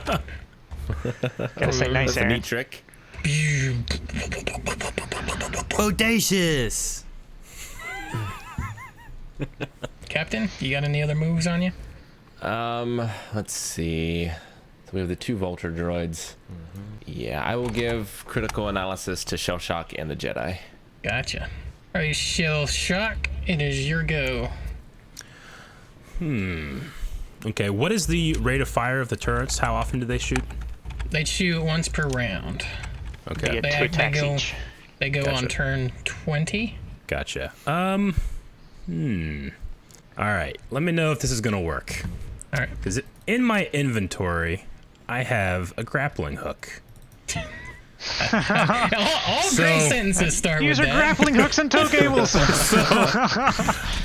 Gotta say nice, That's a Aaron. neat trick. Bodacious. Captain, you got any other moves on you? Let's see. So we have the 2 vulture droids. Yeah, I will give critical analysis to Shell Shock and the Jedi. Gotcha. All right, Shell Shock, it is your go. Okay, what is the rate of fire of the turrets? How often do they shoot? They shoot once per round. Okay, They get 2 attacks go- each. They go Gotcha. on turn 20. gotcha. All right, let me know if this is gonna work. All right. Because in my inventory, I have a grappling hook. All great sentences start Use with your that. grappling hooks and tow cables.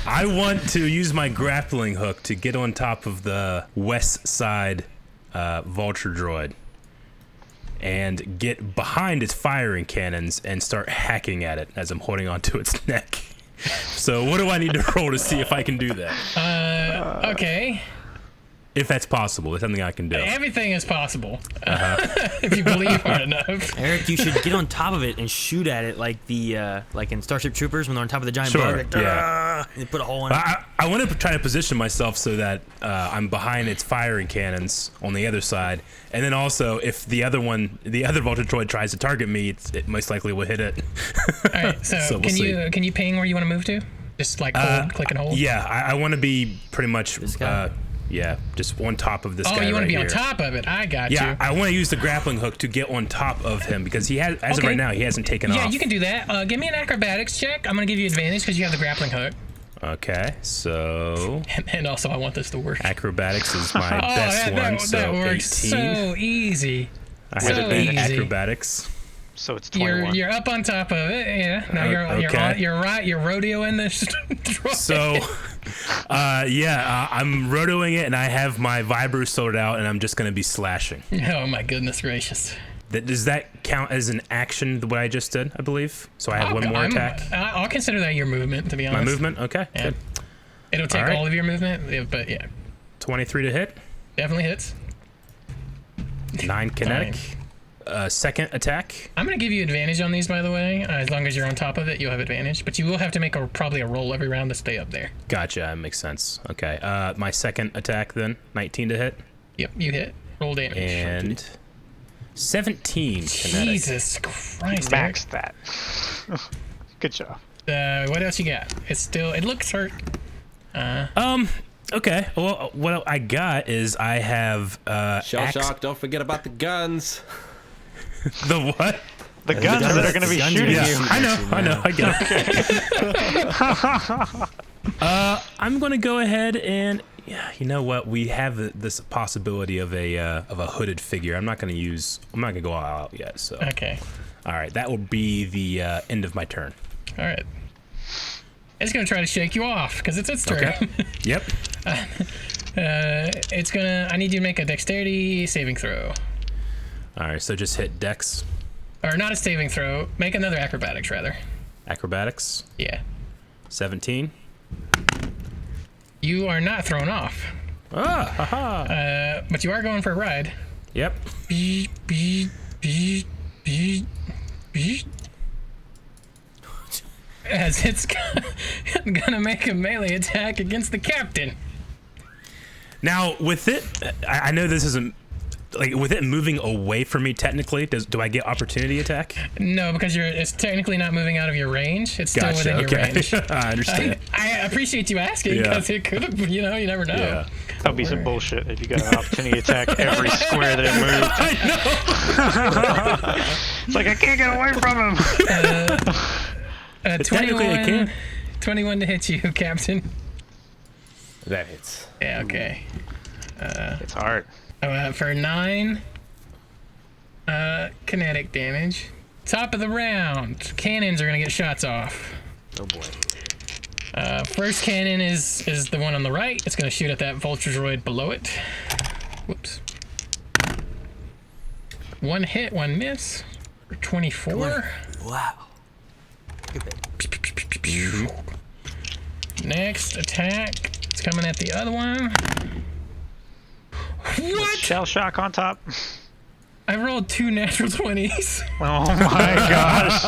I want to use my grappling hook to get on top of the west side vulture droid and get behind its firing cannons and start hacking at it as I'm holding onto its neck. So what do I need to roll to see if I can do that? Okay. If that's possible, it's something I can do. Everything is possible. If you believe hard enough. Eric, you should get on top of it and shoot at it like the like in Starship Troopers when they're on top of the giant Sure, bug. Like, yeah. And they put a hole in it. I want to try to position myself so that I'm behind its firing cannons on the other side, and then also if the other vulture droid tries to target me, it most likely will hit it. All right. So, So we'll can you ping where you want to move to? Just like hold, click and hold. Yeah, I want to be pretty much This guy? Yeah, just on top of this Oh, guy you want to right be on here. top of it. I got Yeah, you. I want to use the grappling hook to get on top of him because he has, as of Okay. right now, he hasn't taken off. Yeah, you can do that. Give me an acrobatics check. I'm going to give you advantage because you have the grappling hook. Okay, so And also, I want this to work. acrobatics is my Oh, best one, that so works 18. so easy. I so have advantage easy. acrobatics. So it's 21. You're up on top of it. Yeah. Now you're okay. you're right. You're rodeoing this. So, I'm rotoing it, and I have my vibro sorted out, and I'm just going to be slashing. Oh my goodness gracious. Does that count as an action, what I just did, I believe? So I have one more attack? I'll consider that your movement, to be honest. My movement? Okay, Yeah. good. It'll take All right. all of your movement, but yeah, 23 to hit, definitely hits. 9 kinetic. Second attack. I'm gonna give you advantage on these, by the way. As long as you're on top of it, you'll have advantage. But you will have to make probably a roll every round to stay up there. Gotcha, that makes sense. Okay, my second attack then, 19 to hit. Yep, you hit. Roll damage. And 17 kinetic. Jesus Christ. Max that. Good job. Eric. What else you got? It looks hurt. Okay, well, what I got is I have, Shell shock. Don't forget about the guns. The what? The guns that are going to be guns are shooting gonna you. shoot. I know, I get it. I'm gonna go ahead and, yeah, you know what? We have this possibility of a hooded figure. I'm not gonna go all out yet. So, Okay. all right, that will be the end of my turn. All right. It's gonna try to shake you off because it's its turn. Okay. Yep. I need you to make a dexterity saving throw. All right, so just hit Dex, Or not a saving throw. Make another acrobatics, rather. acrobatics, Yeah. 17. You are not thrown off. Ah, haha. But you are going for a ride. Yep. As it's gonna make a melee attack against the captain. Now with it, I know this isn't like with it moving away from me. Technically, do I get opportunity attack? No, because it's technically not moving out of your range. It's still within your range. I understand. I apprate you asking Yeah. because it could have, you never know. Yeah. That would be some bullshit if you got an opportunity attack every square that it moved. I know. It's like, I can't get away from him. Technically, I can. 21 to hit you, Captain. That hits. Yeah, okay. It's hard. For 9 kinetic damage. Top of the round. Cannons are going to get shots off. Oh boy. First cannon is the one on the right. It's going to shoot at that vulture droid below it. Whoops. 1 hit, 1 miss. For 24. Wow. Next attack. It's coming at the other one. What? Shell shock on top. I rolled 2 natural 20s. Oh my gosh.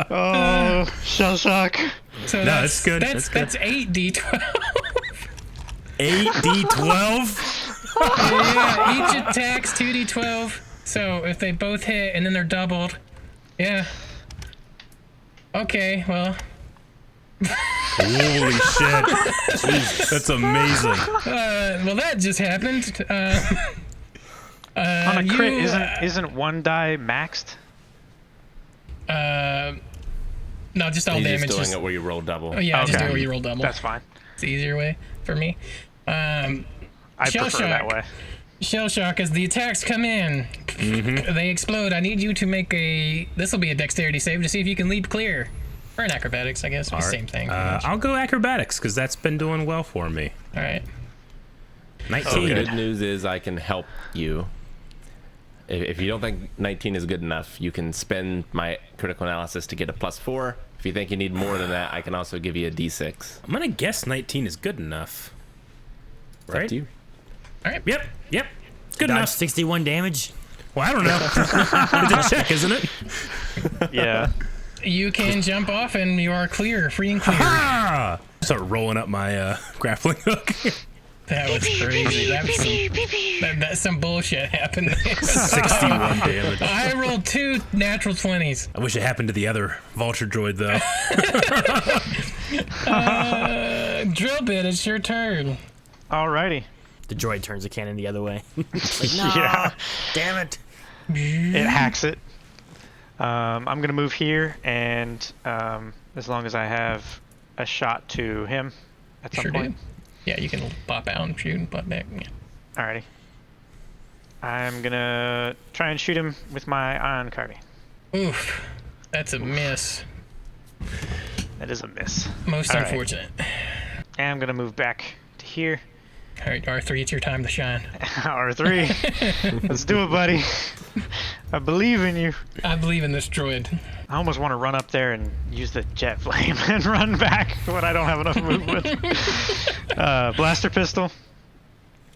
Oh, shell shock. So that's good. That's 8d12. 8d12. Yeah, each attack's 2d12. So if they both hit and then they're doubled, yeah. Okay, well. Holy shit! Jeez, that's amazing. Well, that just happened. On a crit, isn't one die maxed? No, just all He's damage. just doing it where you roll double. Oh, yeah, just Okay. do it where you roll double. That's fine. It's the easier way for me. I Shell prefer that shock. way. Shell shock as the attacks come in. They explode. I need you to make this will be a dexterity save to see if you can leap clear. Or an acrobatics, I guess. All right. Same thing. pretty much. I'll go acrobatics because that's been doing well for me. All right. 19. The good news is I can help you. If you don't think 19 is good enough, you can spend my critical analysis to get a +4. If you think you need more than that, I can also give you a d6. I'm gonna guess 19 is good enough. It's up Right? to you. All right. Yep. Good Dodge enough. 61 damage. Well, I don't know. It's a check, isn't it? Yeah. You can jump off and you are clear, free and clear. Ah! Start rolling up my grappling hook. That was crazy. That's some bullshit happened there. 61 damage. I rolled 2 natural 20s. I wish it happened to the other vulture droid though. Drill bit, it's your turn. Alrighty. The droid turns the cannon the other way. It's like, no, Yeah. damn it. It hacks it. I'm going to move here, and as long as I have a shot to him at some Sure point. do. Yeah, you can pop out and shoot and pop back. Yeah. Alrighty. I'm going to try and shoot him with my ion carbine. Oof. That's a miss. That is a miss. Most All right. unfortunate. And I'm going to move back to here. All right, R3, it's your time to shine. R3. Let's do it, buddy. I believe in you. I believe in this droid. I almost want to run up there and use the jet flame and run back when I don't have enough movement. Blaster pistol.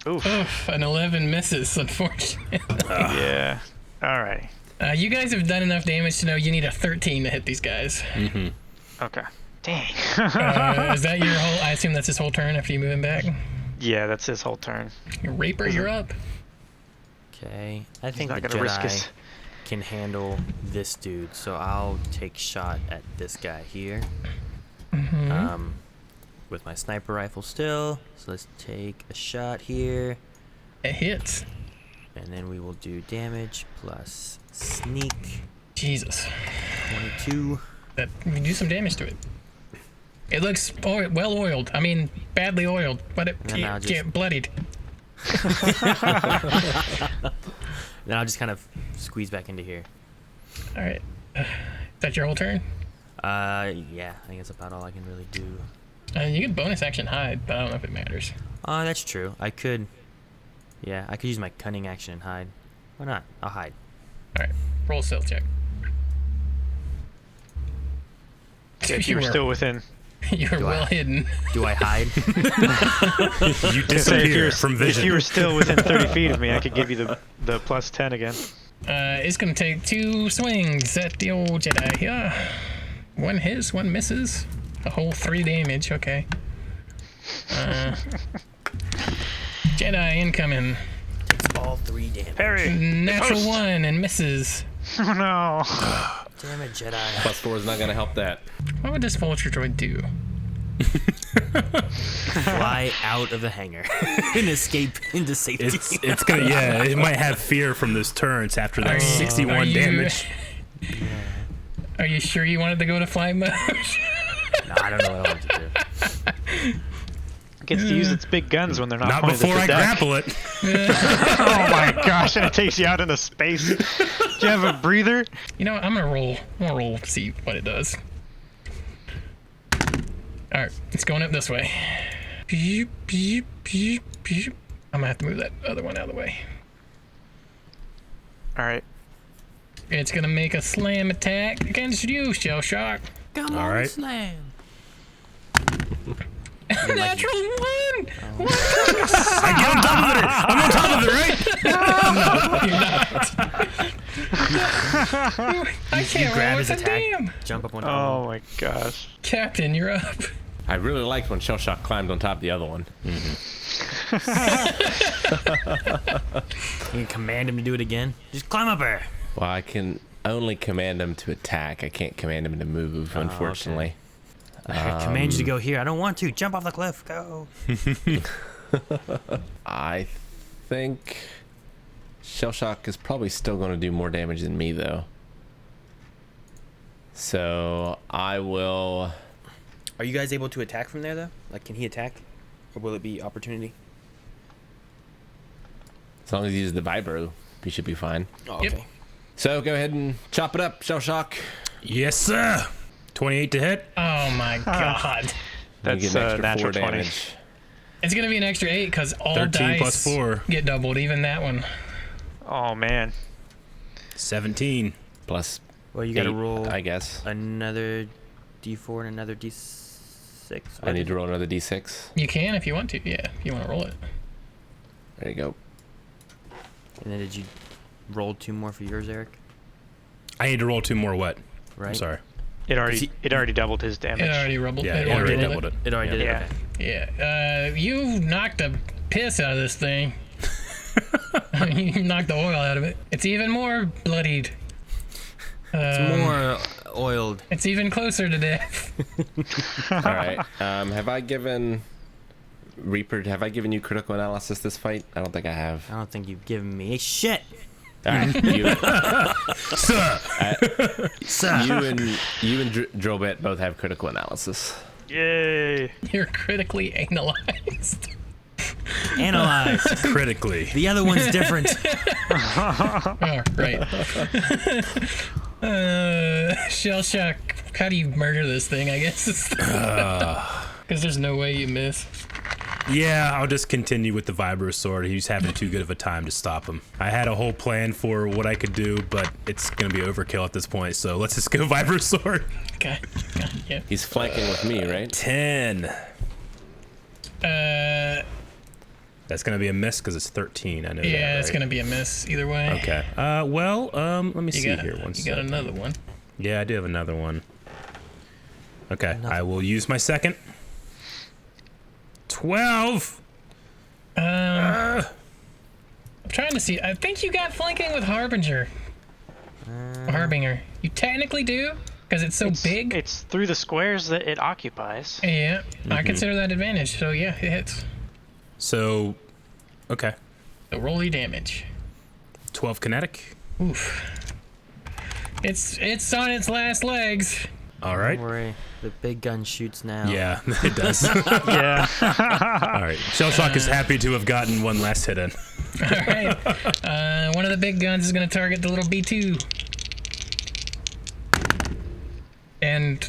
Oof. Oof, an 11 misses, unfortunately. Yeah. Alrighty. You guys have done enough damage to know you need a 13 to hit these guys. Okay. Dang. Is that your whole... I assume that's his whole turn after you move him back? Yeah, that's his whole turn. Raper, you're up. Okay, I think not the gonna risk Jedi his- can handle this dude, so I'll take shot at this guy here. With my sniper rifle still. So let's take a shot here, It hits. and then we will do damage plus sneak. Jesus. 22. That you do some damage to it. It looks well oiled. I mean, badly oiled, but it then I'll just- bloodied. Then I'll just kind of squeeze back into here. All right. Is that your whole turn? Yeah, I think that's about all I can really do. You can bonus action hide, but I don't know if it matters. That's true. I could. Yeah, I could use my cunning action and hide. Why not? I'll hide. All right. Roll a stealth check. If you were still within. You were Do I- well hidden. Do I hide? You Say disappear from If vision. you were still within 30 feet of me, I could give you the plus 10 again. It's gonna take 2 swings at the old Jedi. Yeah. One hits, one misses. A whole 3 damage. Okay. Jedi incoming. All 3 damage. Parry! Natural Post. 1 and misses. Oh no. Damn it, Jedi. +4 is not going to help that. What would this vulture droid do? Fly out of the hangar and escape into safety. It's gonna it might have fear from this turns after that 61 damage. Are you sure you wanted to go to fly mode? No, I don't know what I want to do. It gets to use its big guns when they're not Not pointed before at I the deck. grapple it. Oh my gosh, and it takes you out into space. Do you have a breather? You know what? I'm gonna roll, see what it does. All right, it's going up this way. Beep, beep, beep, beep. I'm gonna have to move that other one out of the way. Alright. It's gonna make a slam attack against you, Shell Shock. Come All right. slam. Natural 1! I get on top of it. I'm on top of it, right? You're not. I can't Grab roll his with a attack. damn. Jump up on top. Oh my gosh. Captain, you're up. I really liked when Shellshock climbed on top of the other one. You can command him to do it again. Just climb up there. Well, I can only command him to attack. I can't command him to move, unfortunately. I command you to go here. I don't want to. Jump off the cliff. Go. I think Shellshock is probably still going to do more damage than me, though. So I will... Are you guys able to attack from there, though? Like, can he attack? Or will it be opportunity? As long as he uses the vibro, he should be fine. Oh, Yep. okay. So go ahead and chop it up, Shellshock. Yes, sir. 28 to hit. Oh my god. You That's get an extra natural 4 20. damage. It's gonna be an extra 8 because all 13 dice plus 4. get doubled, even that one. Oh man. 17. Plus Well, you gotta 8, roll I guess. another d4 and another d6. I need to roll another d6. You can if you want to, yeah, if you want to roll it. There you go. And then did you roll 2 more for yours, Eric? I need to roll 2 more what? Right? I'm sorry. It already He- it already doubled his damage. It already doubled. Yeah, it I already doubled doubled it. It already did it. Yeah. Okay. Yeah. You knocked the piss out of this thing. You knocked the oil out of it. It's even more bloodied. It's more oiled. It's even closer to death. All right. Have I given Reaper, have I given you critical analysis this fight? I don't think I have. I don't think you've given me shit. All right, you, Sir. Sir. you and Drobet both have critical analysis. Yay! You're critically analyzed. Analyze. Critically. The other one's different. Oh, right. Shell shock. How do you murder this thing? I guess. Because there's no way you miss. Yeah, I'll just continue with the Vibro Sword. He's having too good of a time to stop him. I had a whole plan for what I could do, but it's going to be overkill at this point, so let's just go Vibro Sword. Okay. Yeah. He's flanking with me, right? 10. That's going to be a miss because it's 13. I know that, Yeah, it's right? going to be a miss either way. Okay. Let me see here. You got another one. Yeah, I do have another one. Okay, I will use my second. 12. I'm trying to see. I think you got flanking with Harbinger. Harbinger. You technically do, because it's so big. It's through the squares that it occupies. Yeah, I consider that advantage. So yeah, it hits. So, okay. So roll your damage. 12 kinetic. Oof. It's on its last legs. All right. Don't worry. The big gun shoots now. Yeah, it does. Yeah. All right. Shellshock is happy to have gotten one last hit in. All right. One of the big guns is going to target the little B2. And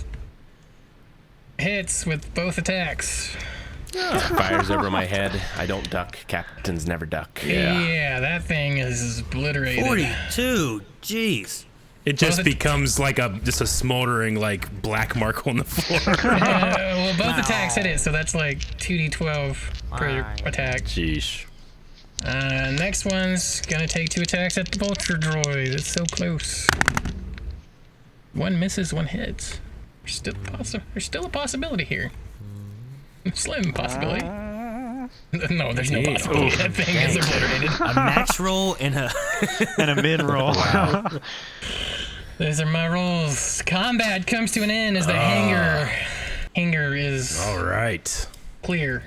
hits with both attacks. Fires over my head. I don't duck. Captains never duck. Yeah, that thing is obliterated. 42. Jeez. It just Both- becomes like just a smoldering like black mark on the floor. Well, both attacks hit it, so that's like 2d12 per Wow. attack. Sheesh. Next one's gonna take 2 attacks at the vulture droid. It's so close. One misses, one hits. There's still a possibility here. Slim possibility. No, there's no possibility. That thing is obliterated. A max roll and a And a mid roll. Those are my rolls. Combat comes to an end as the hangar is All right. clear.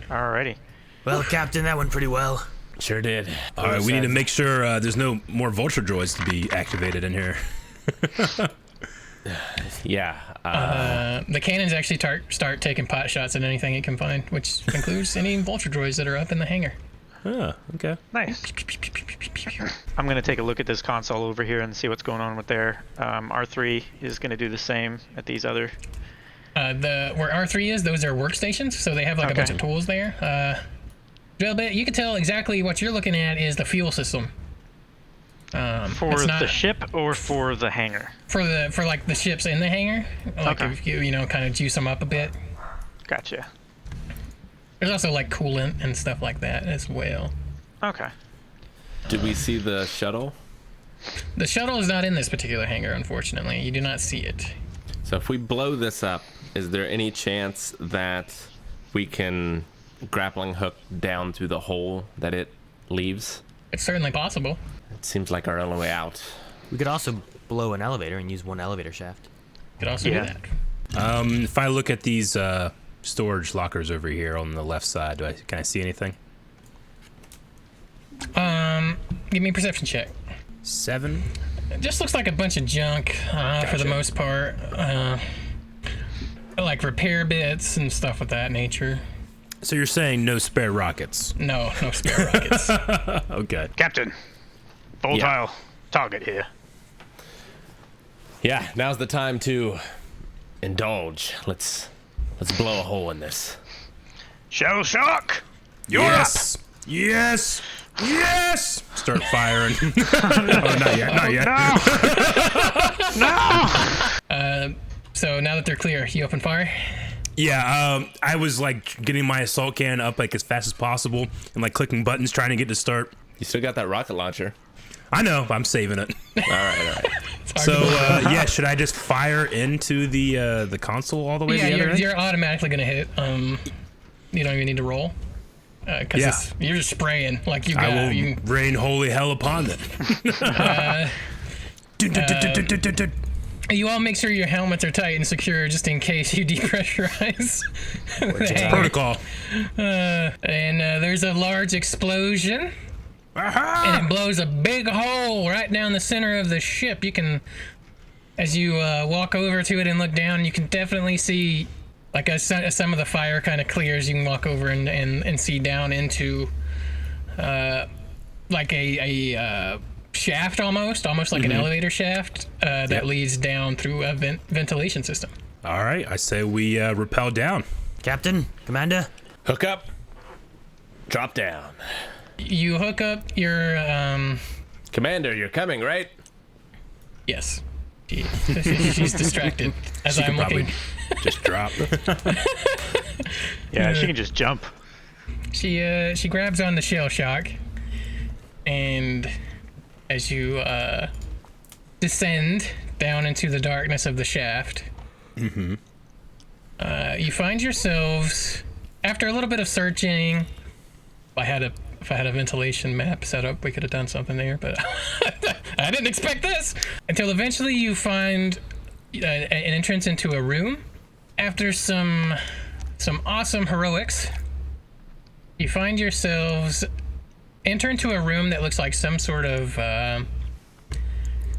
Alrighty. Well, Captain, that went pretty well. Sure did. All right, we need to make sure there's no more vulture droids to be activated in here. Yeah. The cannons actually start taking pot shots at anything it can find, which includes any vulture droids that are up in the hangar. Oh, okay. Nice. I'm going to take a look at this console over here and see what's going on with there. R3 is going to do the same at these other. Where R3 is, those are workstations, so they have like a bunch of tools there. You can tell exactly what you're looking at is the fuel system. For it's not- the ship or for the hangar? for like the ships in the hangar. Like Okay. if you kind of juice them up a bit. Gotcha. There's also like coolant and stuff like that as well. Okay. Did we see the shuttle? The shuttle is not in this particular hangar, unfortunately. You do not see it. So if we blow this up, is there any chance that we can grappling hook down through the hole that it leaves? It's certainly possible. It seems like our only way out. We could also blow an elevator and use one elevator shaft. Could also do Yeah. that. If I look at these storage lockers over here on the left side, can I see anything? Give me a perception check. 7. It just looks like a bunch of junk for the most part. Like repair bits and stuff of that nature. So you're saying no spare rockets? No spare rockets. Okay. Captain, volatile target here. Yeah, now's the time to indulge. Let's blow a hole in this. Shell shock. You're Yes. Yes. Yes. Start firing. Oh, not yet. Not yet. So now that they're clear, you open fire. Yeah. I was like getting my assault can up like as fast as possible and like clicking buttons trying to get to start. You still got that rocket launcher. I know. I'm saving it. All right. It's hard So to believe. yeah, should I just fire into the console all the way to Yeah, the other end? you're automatically gonna hit. You don't even need to roll. Because Yeah. you're just spraying like you I got. will You, rain holy hell upon them. You all make sure your helmets are tight and secure just in case you depressurize. the hangar. Protocol. And there's a large explosion. And it blows a big hole right down the center of the ship. You can, as you walk over to it and look down, you can definitely see, like as some of the fire kind of clears, you can walk over and see down into like a shaft almost like an elevator shaft that leads down through a ventilation system. All right, I say we rappel down. Captain, Commander. Hook up. Drop down. You hook up your Commander, you're coming, right? yes. She's distracted as I'm looking. Just drop. Yeah, she can just jump. She grabs on the shell shock, and as you descend down into the darkness of the shaft, you find yourselves, after a little bit of searching. If I had a ventilation map set up, we could have done something there, but I didn't expect this. Until eventually you find an entrance into a room. After some awesome heroics, you find yourselves enter into a room that looks like some sort of, well,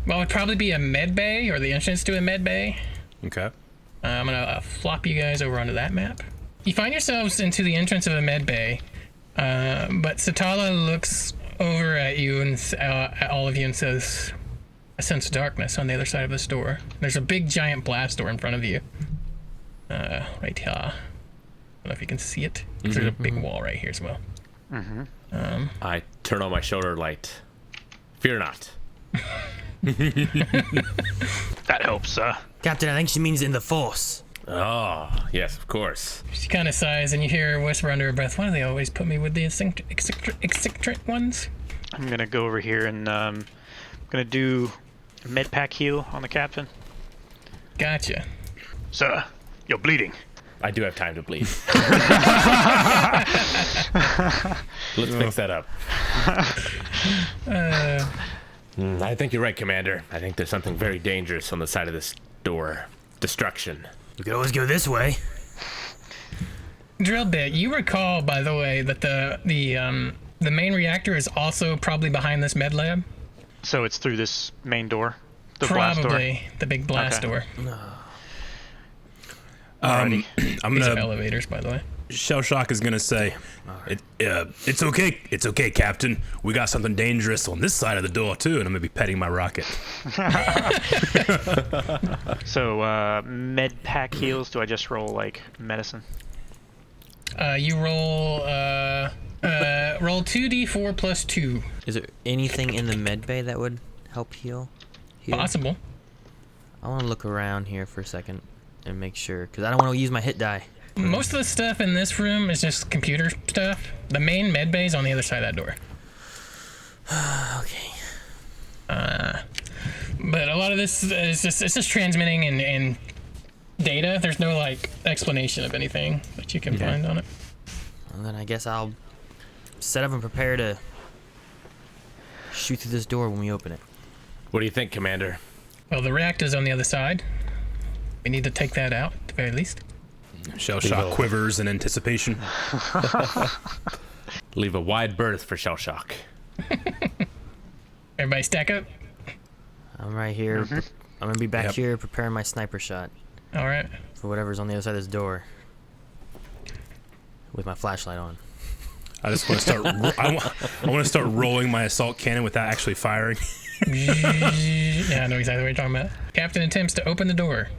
it'd probably be a med bay or the entrance to a med bay. Okay. I'm gonna flop you guys over onto that map. You find yourselves into the entrance of a med bay. But Satala looks over at you and at all of you and says, "I sense darkness on the other side of this door." There's a big giant blast door in front of you. Right here. I don't know if you can see it. There's a big wall right here as well. I turn on my shoulder light. Fear not. That helps, sir. Captain, I think she means in the Force. Oh, yes, of course. She kind of sighs and you hear her whisper under her breath, "Why do they always put me with the eccentric ones?" I'm gonna go over here and I'm gonna do a med pack heal on the captain. Gotcha. Sir, you're bleeding. I do have time to bleed. Let's fix that up. I think you're right, Commander. I think there's something very dangerous on the side of this door. Destruction. You could always go this way. Drill bit, you recall, by the way, that the main reactor is also probably behind this med lab? So it's through this main door? The blast door? Probably the big blast door. I'm These are gonna. elevators, by the way. Shell shock is gonna say, "It's okay. It's okay, Captain. We got something dangerous on this side of the door too." And I'm gonna be petting my rocket. So, med pack heals, do I just roll, like, medicine? You roll 2d4 plus 2. Is there anything in the med bay that would help heal? Possible. I want to look around here for a second and make sure, because I don't want to use my hit die. Most of the stuff in this room is just computer stuff. The main med bay is on the other side of that door. Okay. But a lot of this is just transmitting and data. There's no like explanation of anything that you can find on it. And then I guess I'll set up and prepare to shoot through this door when we open it. What do you think, Commander? Well, the reactor's on the other side. We need to take that out at the very least. Shell shock quivers in anticipation. Leave a wide berth for shell shock. Everybody stack up. I'm right here. I'm gonna be back here preparing my sniper shot All right. for whatever's on the other side of this door with my flashlight on. I just want to start. I want to start rolling my assault cannon without actually firing. Yeah, I know exactly what you're talking about. Captain attempts to open the door.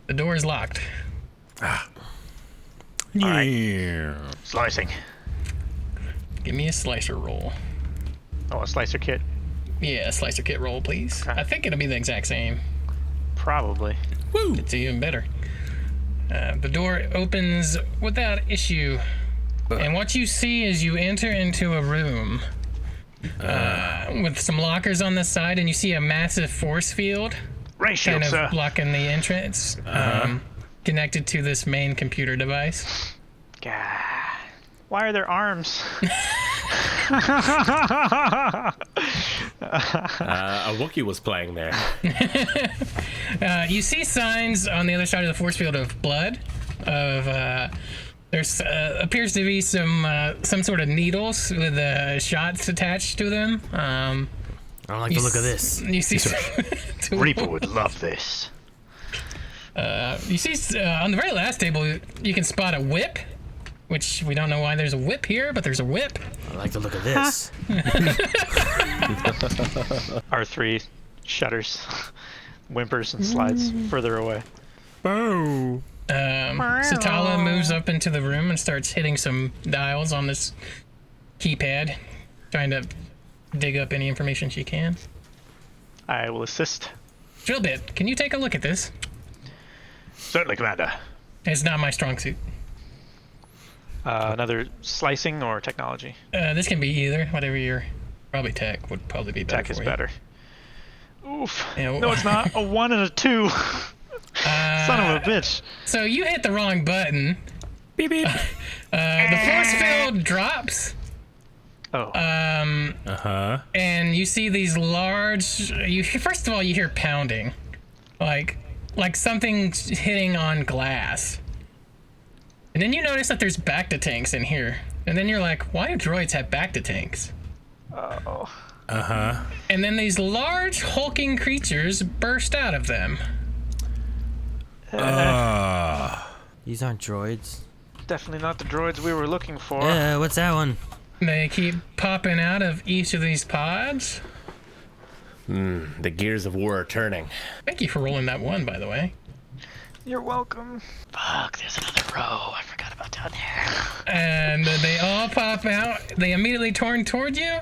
The door is locked. Yeah. Slicing. Give me a slicer roll. Oh, a slicer kit? Yeah, a slicer kit roll, please. Okay. I think it'll be the exact same. Probably. Woo! It's even better. The door opens without issue. And what you see is you enter into a room with some lockers on the side, and you see a massive force field Ray shield, kind of sir. blocking the entrance, connected to this main computer device. Gah. Why are there arms? A Wookiee was playing there. You see signs on the other side of the force field of blood. There's appears to be some sort of needles with shots attached to them. I don't like the look of this. You see, Reaper would love this. you see on the very last table, you can spot a whip, which we don't know why there's a whip here, but there's a whip. I like the look of this. R3 shudders, whimpers, and slides further away. Oh. Satala moves up into the room and starts hitting some dials on this keypad, trying to dig up any information she can. I will assist. Drillbit, can you take a look at this? Certainly, Commander. It's not my strong suit. Another slicing or technology? This can be either, whatever your... Probably tech would probably be better Tech is for you. better. Oof. Yeah, No, it's not. A 1 and a 2. Son of a bitch. So you hit the wrong button. Beep beep. The force field drops, Oh. and you see these large... First of all, you hear pounding. Like something hitting on glass. And then you notice that there's Bacta tanks in here. And then you're like, why do droids have Bacta tanks? Oh. And then these large hulking creatures burst out of them. These aren't droids. Definitely not the droids we were looking for. What's that one? They keep popping out of each of these pods. The gears of war are turning. Thank you for rolling that one, by the way. You're welcome. Fuck, there's another row. I forgot about down there. And they all pop out. They immediately turn toward you.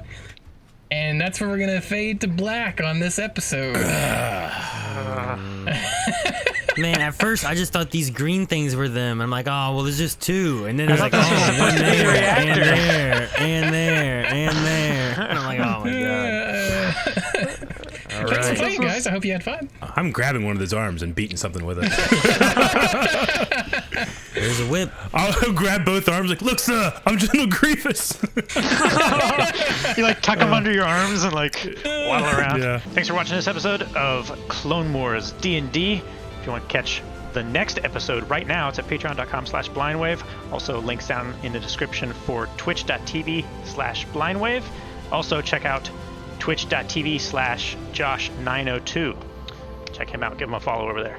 And that's where we're going to fade to black on this episode. Man, at first I just thought these green things were them. I'm like, oh, well, there's just two. And then there's like, oh, one there, and there, and there, and there. And I'm like, oh my god. All Thanks for right. playing, guys. I hope you had fun. I'm grabbing one of those arms and beating something with it. There's a whip. I'll grab both arms like, look, sir, I'm General Grievous. You like tuck them under your arms and like waddle around. Yeah. Thanks for watching this episode of Clone Wars D&D. If you want to catch the next episode right now, it's at patreon.com/blindwave. Also links down in the description for twitch.tv/blindwave. Also check out twitch.tv/Josh902. Check him out. Give him a follow over there.